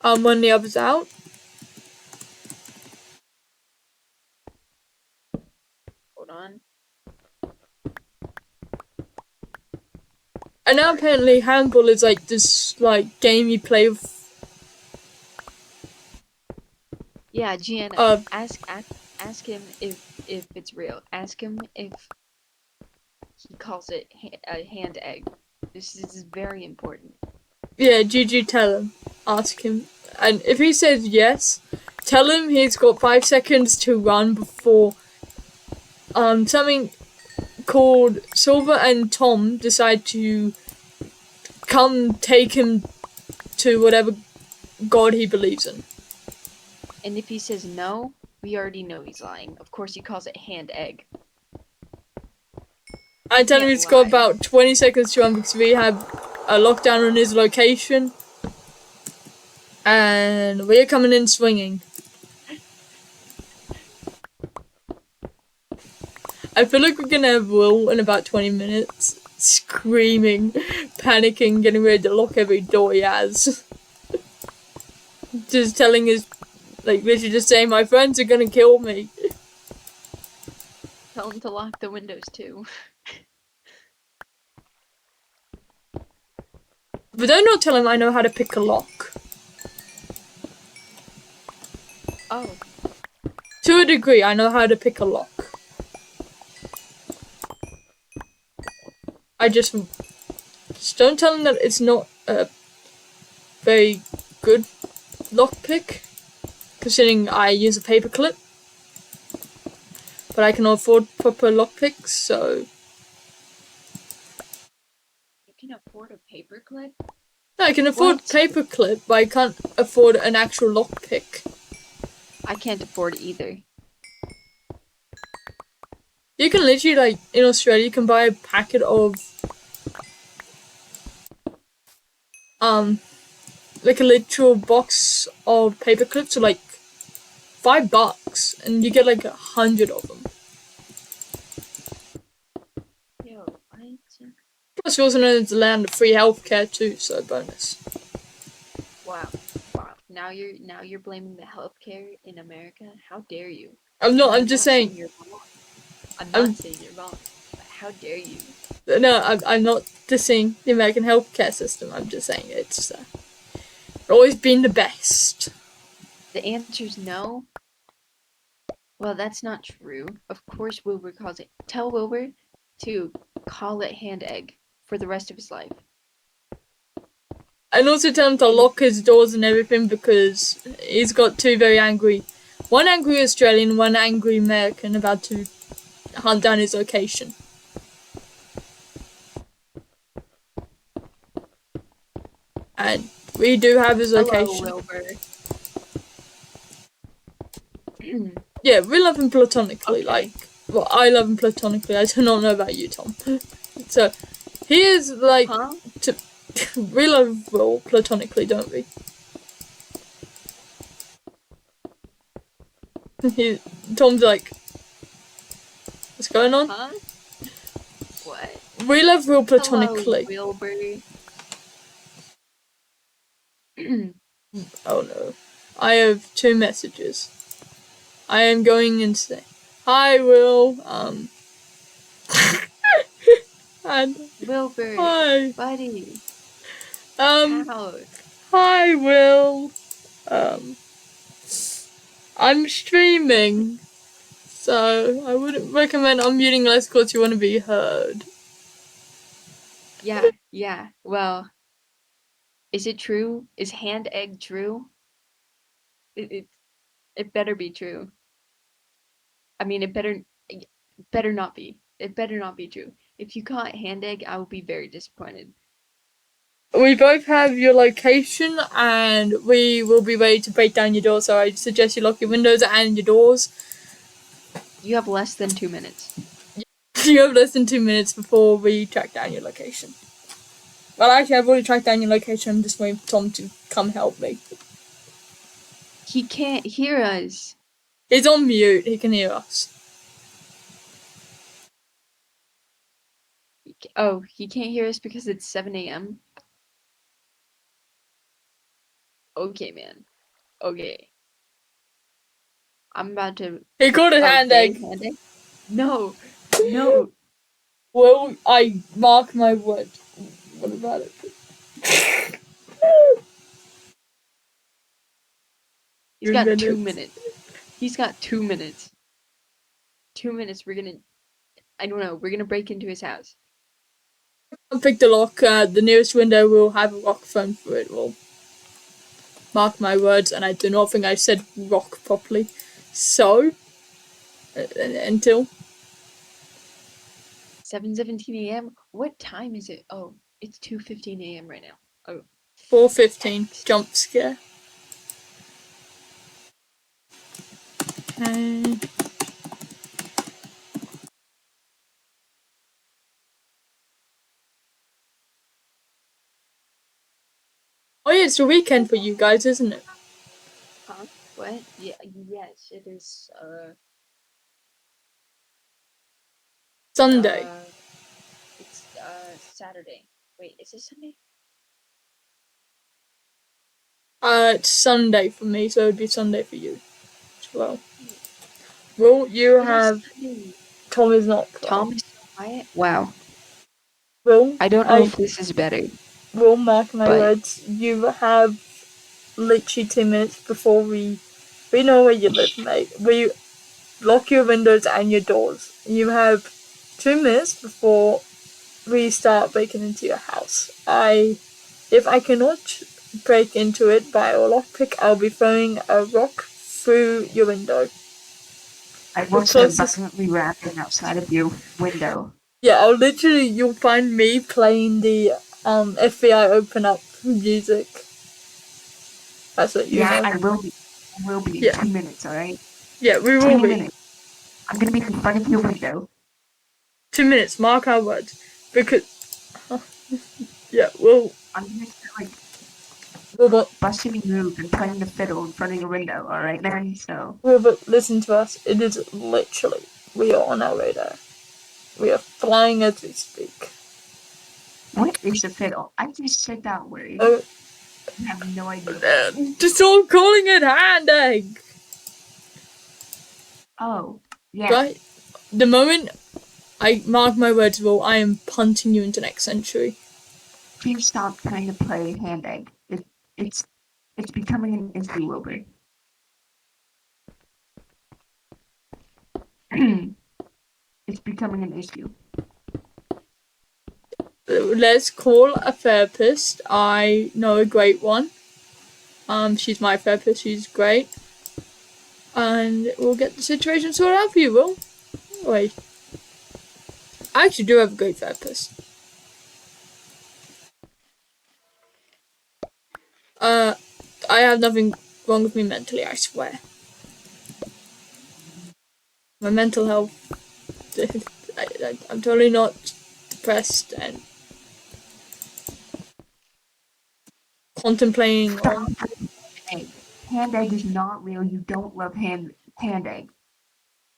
When the other's out. Hold on. And now apparently handball is like this like game you play with. Yeah, Gianna, Uh, ask him if it's real. Ask him if he calls it a hand egg. This is very important. yeah, Gigi, tell him. Ask him. And if he says yes, tell him he's got 5 seconds to run before something called Silver and Tom decide to come take him to whatever god he believes in. And if he says no, we already know he's lying. Of course, he calls it hand egg. I tell him Can't he's got lie. about 20 seconds to run because we have a lockdown on his location. And we're coming in swinging. I feel like we're gonna have Will in about 20 minutes, screaming, panicking, getting ready to lock every door he has. Just telling his, like, literally just saying, my friends are gonna kill me. Tell him to lock the windows too. But don't not tell him I know how to pick a lock. Oh, To a degree, I know how to pick a lock. I just don't tell him that it's not a very good lockpick, considering I use a paperclip. But I can afford proper lockpicks, so... you can afford a paperclip? No, I can afford What? paperclip, but I can't afford an actual lockpick. I can't afford either. You can literally, like, in Australia, you can buy a packet of, like a literal box of paper clips for like $5, and you get like 100 of them. Yo, what? Plus, we also know it's the land of free healthcare too, so bonus. Wow. Now you're blaming the healthcare in America? How dare you? I'm not. And I'm just saying. you're wrong. I'm I'm not saying you're wrong. But how dare you? no. I'm not dissing the American healthcare system. I'm just saying it's always been the best. The answer's no. Well, that's not true. Of course Wilbur calls it. Tell Wilbur to call it hand egg for the rest of his life. And also tell him to lock his doors and everything because he's got two very angry, one angry Australian, one angry American about to hunt down his location. And we do have his location. Hello, Wilbur. Yeah, we love him platonically. Okay. Like, well, I love him platonically. I do not know about you, Tom. So, he is like, Huh? we love Will platonically, don't we? Tom's like, what's going on? Huh? What? We love Will Hello, platonically. Wilbur. Oh no. I have two messages. I am going insane. Hi, Will. And Wilbur, hi. buddy. Um, How? hi, Will. I'm streaming, so I wouldn't recommend unmuting unless, of course, you want to be heard. Yeah. Well, is it true? Is hand egg true? It it better be true. I mean, it better not be. It better not be true. If you call it hand egg, I will be very disappointed. We both have your location, and we will be ready to break down your door. So I suggest you lock your windows and your doors. You have less than 2 minutes. You have less than 2 minutes before we track down your location. Well, actually, I've already tracked down your location. I'm just waiting for Tom to come help me. He can't hear us. He's on mute. He can hear us. Oh, he can't hear us because it's 7 a.m. Okay, man. Okay. I'm about to. He called it hand egg. Hand egg? No. No. Well, I mark my word. What about it? He's got 2 minutes. He's got 2 minutes. 2 minutes. I don't know. We're gonna break into his house. I'll pick the lock. The nearest window will have a rock phone for it. Will mark my words, and I do not think I said rock properly. So, until 7:17 a.m. What time is it? Oh, it's 2:15 a.m. right now. Oh. 4:15. Jump scare. Okay. Oh yeah, it's the weekend for you guys, isn't it? Huh? What? Yeah. Yes, it is. Sunday. It's Saturday. Wait, is it Sunday? It's Sunday for me, so it'd be Sunday for you as well. Will you have Tom is not Tom is so quiet. Wow. Will I don't know if this is better. Will mark my but- words. You have literally 2 minutes before we know where you live, mate. We lock your windows and your doors. You have 2 minutes before we start breaking into your house. If I cannot break into it by a lockpick, I'll be throwing a rock through your window. I will start violently rapping outside of your window. Yeah, you'll find me playing the FBI open up music. That's what you know. Yeah, I will be. I will be in Yeah. 2 minutes, alright? Yeah, we will 2 be. minutes. I'm gonna be in front of your window. 2 minutes, mark our words. Because, yeah, we'll I'm gonna start, like, Wilbur, busting your move and playing the fiddle in front of your window, alright, man? So, listen to us. It is literally, we are on our radar. We are flying as we speak. what is a fiddle? I just said that word. Oh, I have no idea. just stop calling it hand egg. Oh, yeah. Right? The moment I mark my words, Will, I am punting you into next century. Please stop trying to play hand egg. It's becoming an issue, Wilbur. It's becoming an issue. Let's call a therapist. I know a great one. She's my therapist. She's great, and we'll get the situation sorted out for you, Will. Wait, I actually do have a great therapist. I have nothing wrong with me mentally. I swear. My mental health. I'm totally not depressed and contemplating on. Hand egg is not real. You don't love hand egg.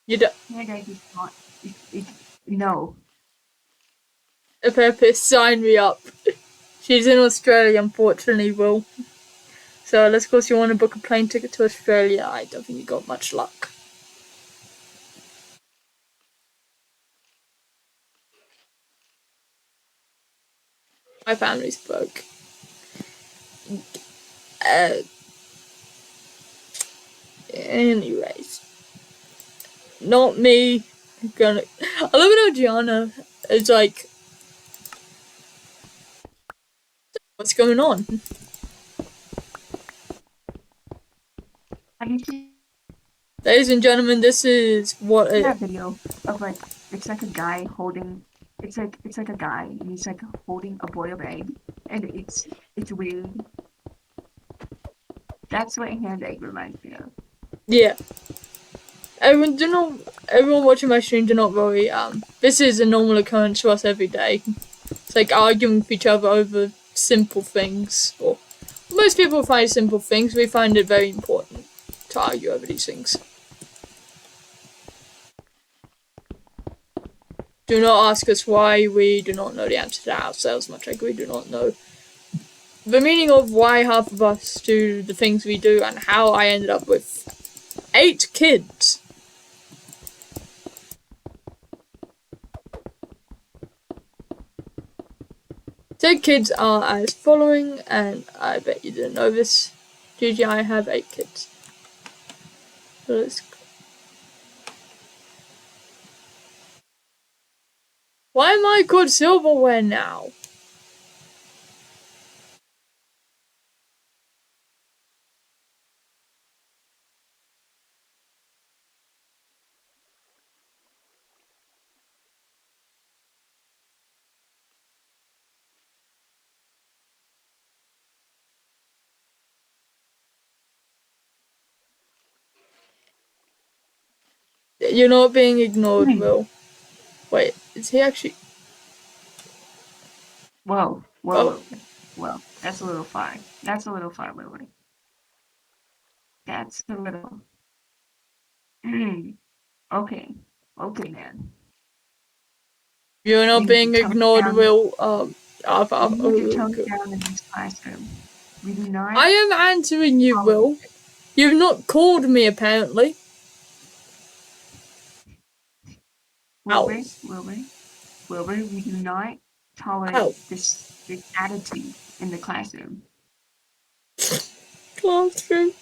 You don't. Hand egg is not. No. A therapist sign me up. She's in Australia, unfortunately, Will. So let's go. If you want to book a plane ticket to Australia, I don't think you got much luck. My family's broke. Anyways, not me. Gonna. I love it how Gianna is like, what's going on? Have you seen Ladies and gentlemen, this is what that video of like it's like a guy holding it's like a guy and he's like holding a boiled egg and it's weird. That's what hand egg reminds me of. Yeah. Everyone watching my stream, do not worry. This is a normal occurrence to us every day. It's like arguing with each other over simple things. Or most people find simple things. We find it very important to argue over these things. Do not ask us why. We do not know the answer to ourselves, much like we do not know the meaning of why half of us do the things we do and how I ended up with 8 kids. So kids are as following, and I bet you didn't know this. Gigi, I have 8 kids. So let's... Why am I called silverware now? You're not being ignored, Will. Wait, is he actually... Whoa. Oh. Well, that's a little far. That's a little far, Lily. That's a little okay. Okay, man. You're not You being need to tone it ignored, down. Will. You need to tone it down in this classroom. We do not. I am answering you, Will. You've not called me, apparently. Wilbur, we do not tolerate Ow. this attitude in the classroom. Classroom.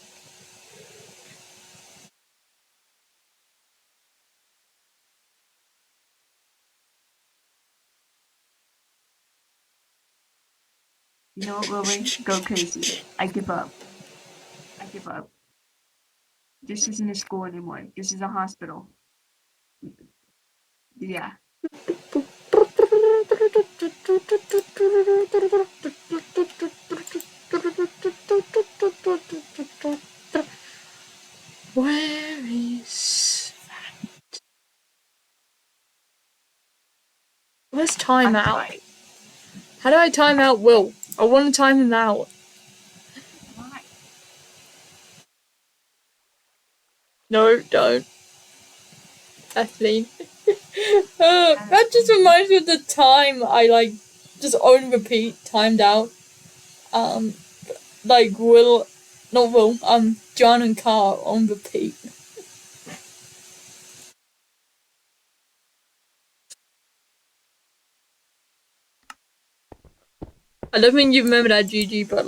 You know what, Wilbur? Go crazy. I give up. I give up. This isn't a school anymore. This is a hospital. Yeah. Where is... Where's time I'm out? sorry. How do I time out Will? I want to time him out. Why? No, don't. Kathleen. That just reminds me of the time I just on repeat timed out. Will, not Will. John and Carl on repeat. I don't think you remember that, Gigi, but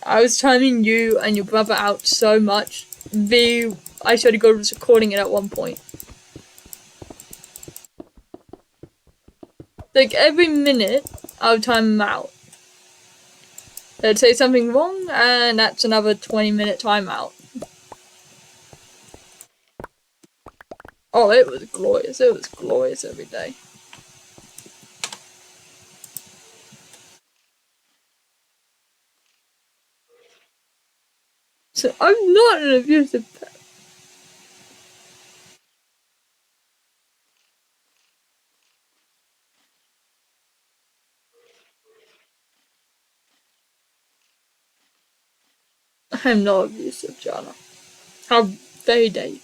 I was timing you and your brother out so much. I should have got recording it at one point. Every minute, I would time them out. They'd say something wrong, and that's another 20-minute timeout. Oh, it was glorious. It was glorious every day. So I'm not an abusive parent. I'm not abusive, Jana. How very dare you?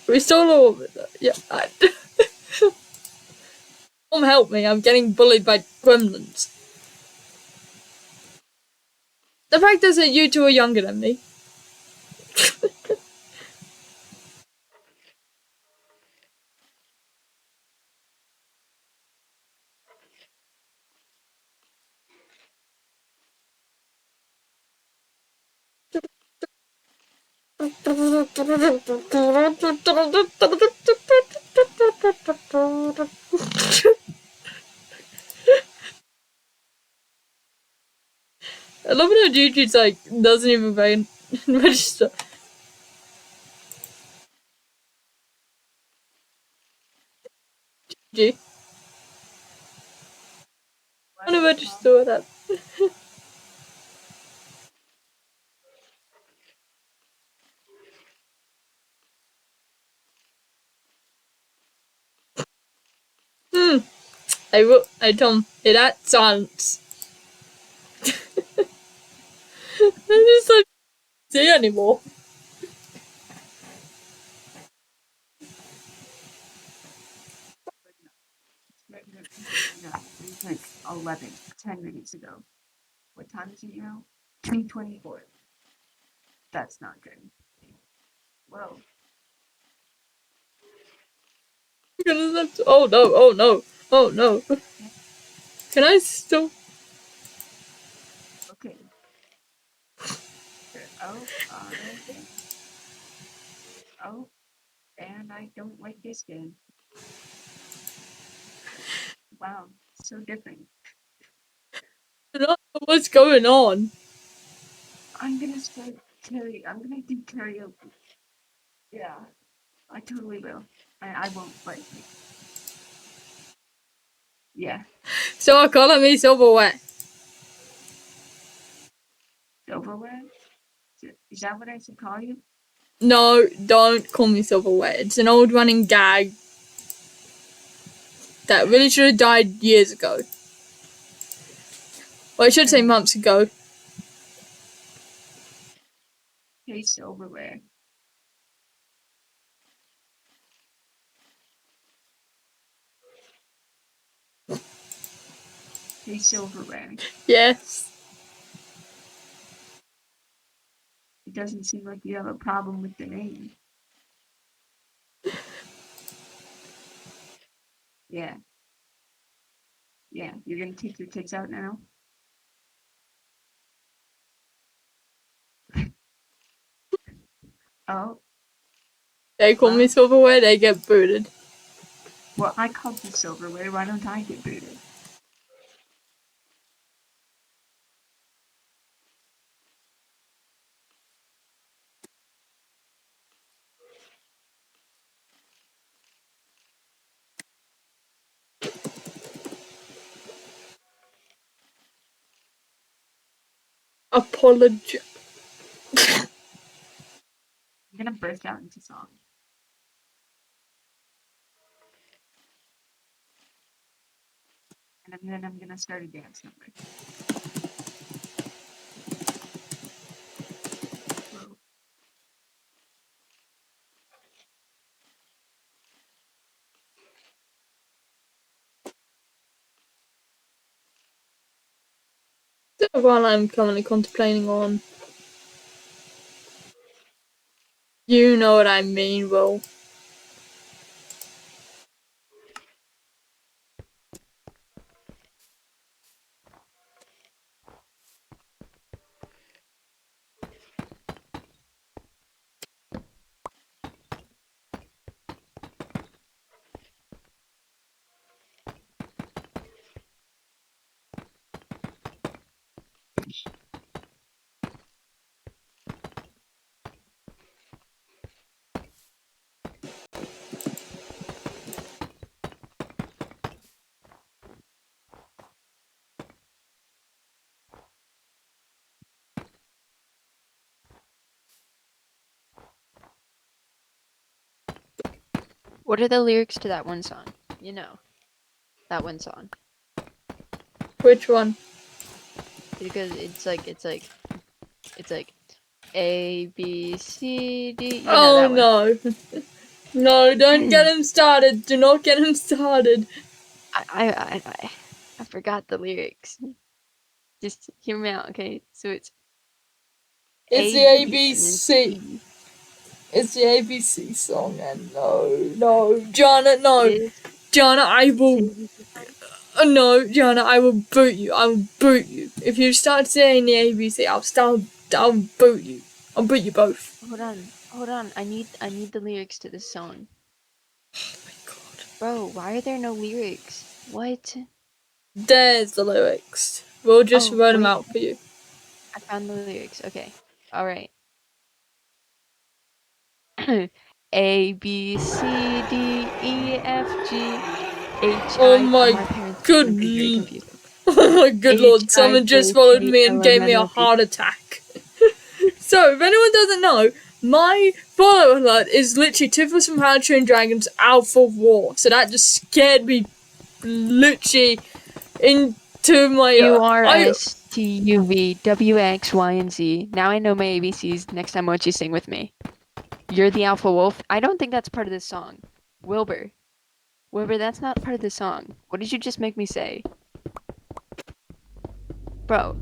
We stole all of it. Yeah. Mom, help me. I'm getting bullied by gremlins. The fact is that you two are younger than me. I love how Gigi's doesn't even register. Gigi, I want to register that. I told him, hey, that silence. I just don't see anymore. No, it was like 10 minutes ago. What time is it now? 2:24. That's not good. Whoa. Oh no, oh no, oh no. Can I still? Okay. Oh, okay. Oh, and I don't like this game. Wow, so different. I don't know what's going on. I'm gonna I'm gonna do karaoke. Yeah, I totally will. I won't, but yeah. So calling me silverware. Silverware? Is that what I should call you? No, don't call me silverware. It's an old running gag that really should have died years ago. Well, I should say months ago. Hey, silverware. Hey, silverware. Yes. It doesn't seem like you have a problem with the name. Yeah. Yeah, you're gonna take your tits out now? Oh, They call me Well. silverware, they get booted. well, I called you silverware. Why don't I get booted? Apology. I'm gonna burst out into song. And then I'm gonna start a dance number. Whoa. While I'm currently contemplating on. You know what I mean, Will. What are the lyrics to that one song? You know, that one song. Which one? Because it's like A B C D. You know Oh that one. no. No, don't get him started. Do not get him started. I forgot the lyrics. Just hear me out, okay? So it's It's the A B and then ABC. C. It's the ABC song, and no, Jana, no, This Jana, I it's will, no, Jana, I will boot you. I will boot you. If you start saying the ABC, I'll boot you. I'll boot you both. Hold on. I need the lyrics to this song. Oh my god. Bro, why are there no lyrics? What? There's the lyrics. We'll just Oh, write them wait. out for you. I found the lyrics. Okay. All right. A B C D E F G H Oh I. my My parents are good, gonna be very confused. oh my good H lord! I Someone just J followed K me and L M gave me N a O P. heart attack. So, if anyone doesn't know, my follow alert is literally Tiffles from How to Train Dragons Alpha War. So that just scared me literally into my U R S T U V W X Y and Z. Now I know my ABCs. Next time, won't you sing with me? You're the Alpha Wolf. I don't think that's part of this song. Wilbur. Wilbur, that's not part of the song. What did you just make me say? Bro,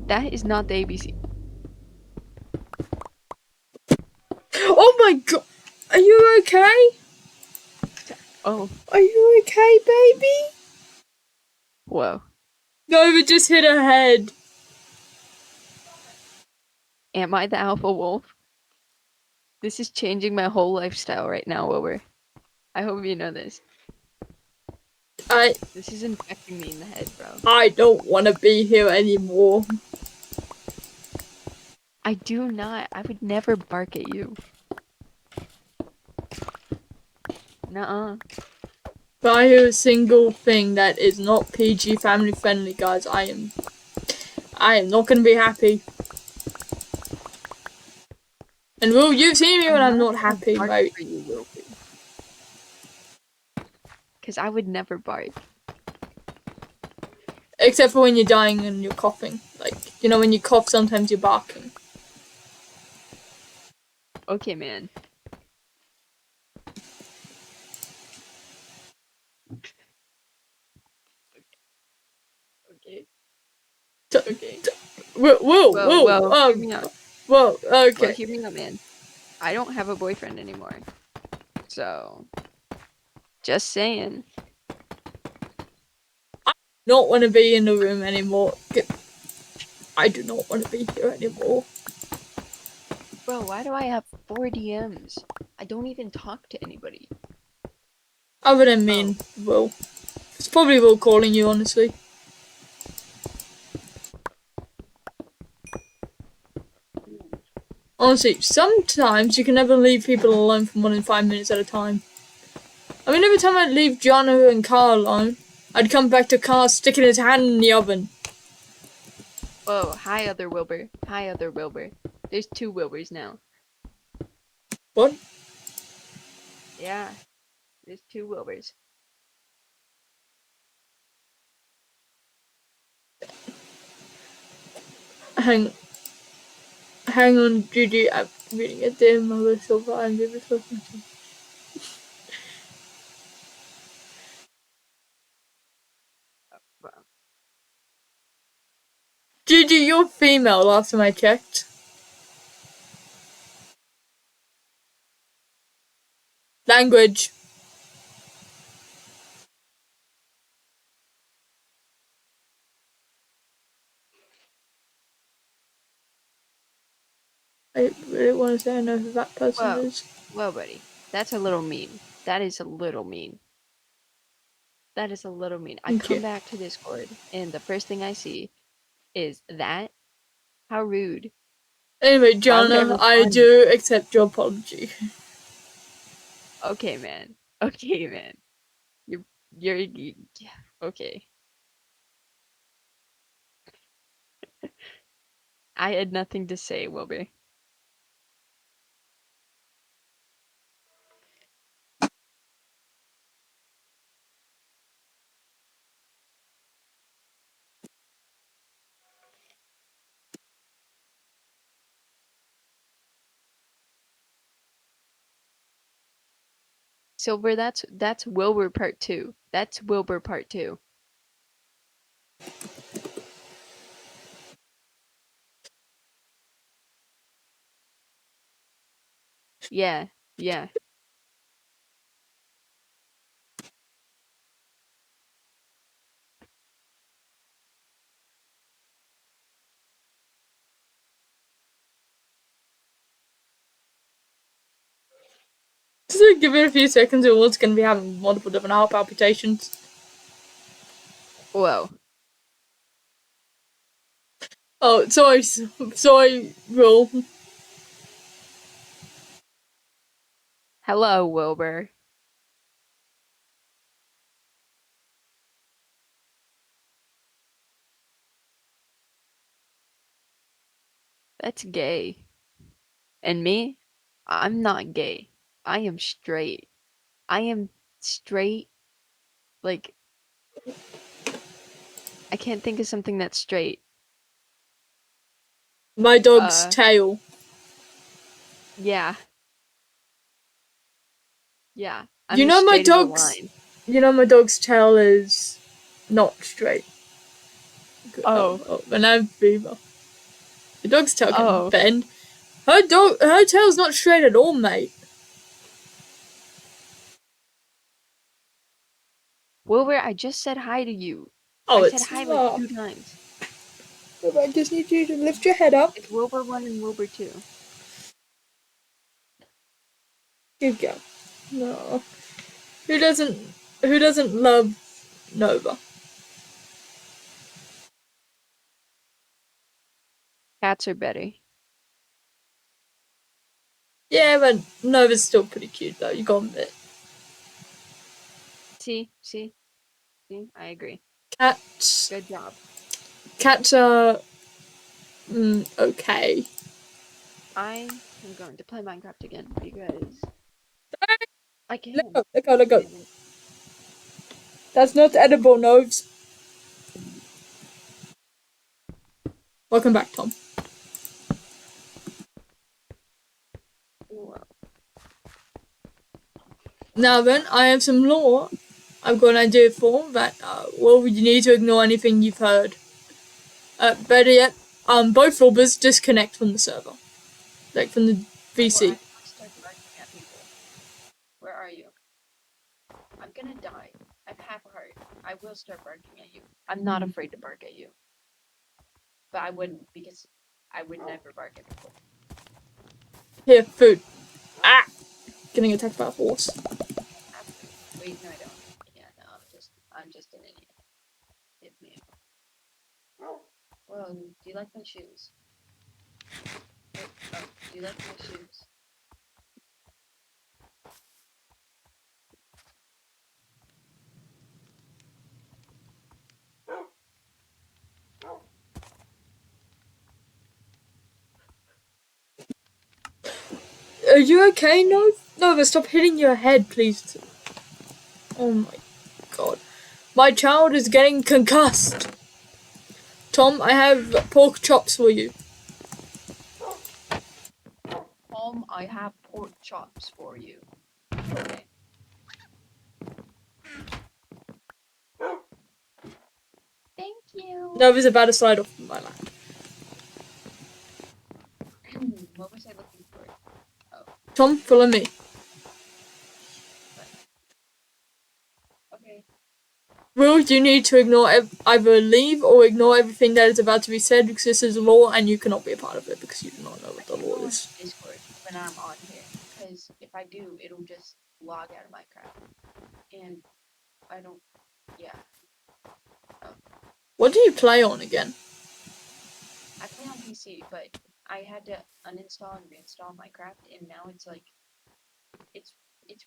that is not the ABC. Oh my god! Are you okay? Oh, Are you okay, baby? whoa. Nova just hit her head. Am I the Alpha Wolf? This is changing my whole lifestyle right now, Wilbur. I hope you know this. I This is infecting me in the head, bro. I don't want to be here anymore. I do not. I would never bark at you. Nuh-uh. If I hear a single thing that is not PG family friendly, guys, I am not gonna be happy. And Will, you've seen me when I'm I'm not not gonna happy, bark right? for you, Wilbur. Because I would never bark. Except for when you're dying and you're coughing. Like, you know, when you cough, sometimes you're barking. Okay, man. Okay. Okay. Whoa, whoa, Well, whoa, hear me out. whoa, Well, okay. hear me out, man. I don't have a boyfriend anymore. So, just saying. Not want to be in the room anymore. I do not want to be here anymore. Bro, why do I have 4 DMs? I don't even talk to anybody. Other than me and Will. It's probably Will calling you, honestly. Honestly, sometimes you can never leave people alone for more than 5 minutes at a time. I mean, every time I'd leave Jono and Carl alone, I'd come back to Carl sticking his hand in the oven. Whoa, hi other Wilbur. Hi other Wilbur. There's 2 Wilburs now. What? Yeah, there's 2 Wilburs. Hang on, Judy, I'm reading a dear mother silver and baby talking to. Well, Judy, you're female last time I checked. Language. I really want to say I know who that person whoa, is. whoa, buddy. That's a little mean. That is a little mean. That is a little mean. I Thank come you. back to Discord, and the first thing I see is that. How rude. Anyway, Why would I Jana, I respond to do that? accept your apology. Okay, man. Okay, man. You're, you yeah, okay. I had nothing to say, Wilbur. Silver, that's Wilbur part 2. That's Wilbur part 2. Yeah, yeah. Just give it a few seconds and Will's gonna be having multiple different heart palpitations. Whoa. Oh, sorry, Will. Hello, Wilbur. That's gay. And me? I'm not gay. I am straight. I am straight. Like, I can't think of something that's straight. My dog's tail. Yeah. Yeah. I'm You as know my straight as a dog's. line. You know my dog's tail is not straight. Oh. And I'm female. The dog's tail can Oh. bend. Her tail's not straight at all, mate. Wilbur, I just said hi to you. Oh, I said it's hi like 2 times. I just need you to lift your head up. It's Wilbur 1 and Wilbur 2. Good girl. No. Who doesn't? Who doesn't love Nova? Cats are better. Yeah, but Nova's still pretty cute though. You gotta admit. See, I agree. Cats. Good job. Cats are okay. I am going to play Minecraft again because I Let can. go. Let go. Let go. And That's not edible, Noves. Welcome back, Tom. Well, Now then, I have some lore I've got an idea for that, well, you need to ignore anything you've heard. Better yet, both robbers disconnect from the server. Like, from the I VC. will start barking at people. Where are you? I'm gonna die. I'm half a heart. I will start barking at you. I'm not afraid to bark at you. But I wouldn't, because I would never bark at people. Here, food. Ah! Getting attacked by a horse. Wait, no, I don't. Yeah, no, I'm just an idiot. Hit me. Whoa, do you like my shoes? Wait, oh, do you like my shoes? Are you okay, No? No, but stop hitting your head, please. Oh my god. My child is getting concussed. Tom, I have pork chops for you. I have pork chops for you. Okay. Thank you. Nova's about to slide off my lap. What was I looking for? Tom, follow me. Okay. Will, you need to ignore either leave or ignore everything that is about to be said because this is law and you cannot be a part of it because you do not know what the law is. Discord when I'm on here, because if I do, it'll just log out of Minecraft, and I don't. Yeah, What do you play on again? I play on PC, but I had to uninstall and reinstall Minecraft, and now it's like, it's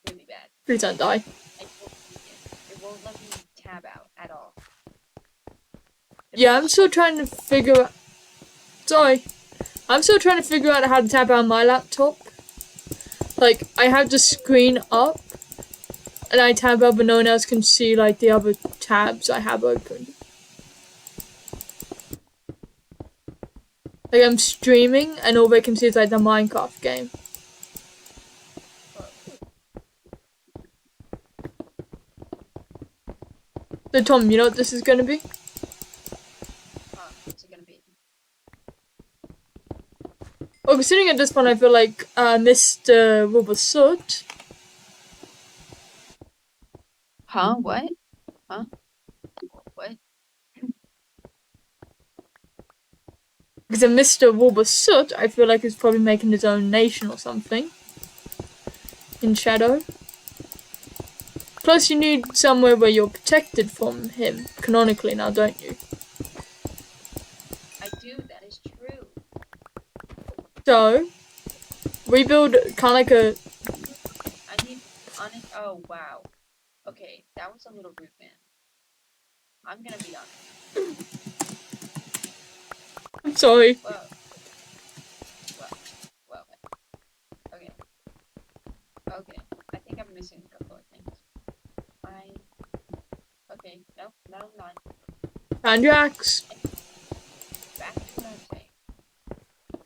really bad. Please don't die. It won't let me tab out at all. Yeah, I'm still trying to figure out. Sorry. I'm still trying to figure out how to tab out on my laptop. Like, I have the screen up, and I tab out, but no one else can see, like, the other tabs I have open. Like, I'm streaming, and all they can see is, like, the Minecraft game. So, Tom, you know what this is gonna be? What's it gonna be? Well, considering at this point I feel like Mr. Robosoot. Huh? What? Huh? What? Because a Mr. Robosoot, I feel like, is probably making his own nation or something. In Shadow. Plus, you need somewhere where you're protected from him, canonically now, don't you? I do. That is true. So, we build kind of like a. I need honest. Oh wow. Okay, that was a little rude, man. I'm gonna be honest. I'm sorry. Whoa. Whoa. Okay. Okay. I think I'm missing a couple of things. Okay. No, I'm not. And your axe. Back to what I'm saying.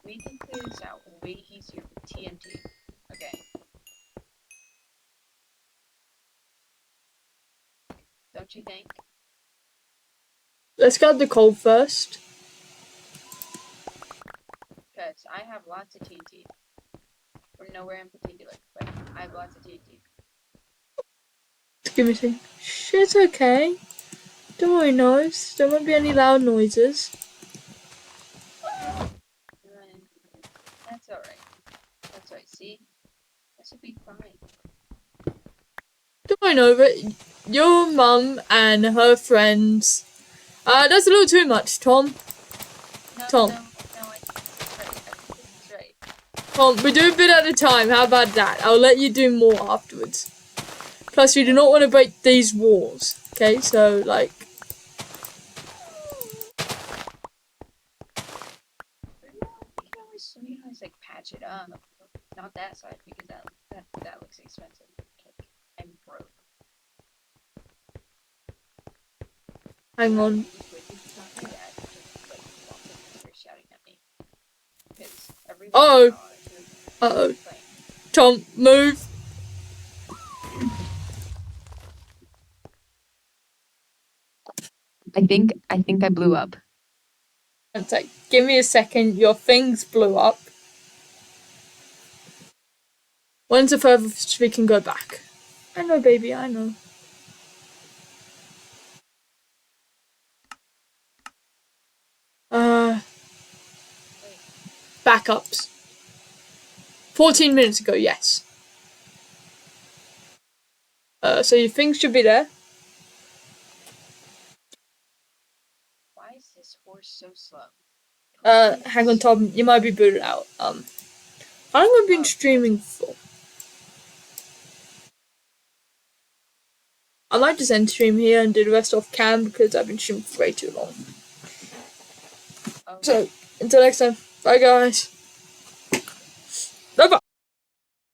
We can clear this out way easier with TNT. Okay. Don't you think? Let's get the coal first. Because I have lots of TNT. From nowhere in particular, but I have lots of TNT. Give me a second. Shit, okay. Don't worry, noise. There won't be any loud noises. That's alright. That's alright, see? That should be fine. Don't worry, Nova. Your mum and her friends. That's a little too much, Tom. No, Tom. No, I think this is right. Tom, we do a bit at a time. How about that? I'll let you do more afterwards. Plus, we do not want to break these walls. Okay, so, like. You can always like patch it up. Not that side because that looks expensive. Like, I'm broke. Hang on. Uh-oh. Uh-oh. Tom, move. I think I blew up. It's like, give me a second, your things blew up. When's the furthest we can go back? I know, baby, I know. Backups. 14 minutes ago, yes. So your things should be there. Why is this horse so slow? Hang on, Tom, you might be booted out. How long have I been streaming for? I might just end stream here and do the rest off cam because I've been streaming for way too long. So, until next time, bye guys.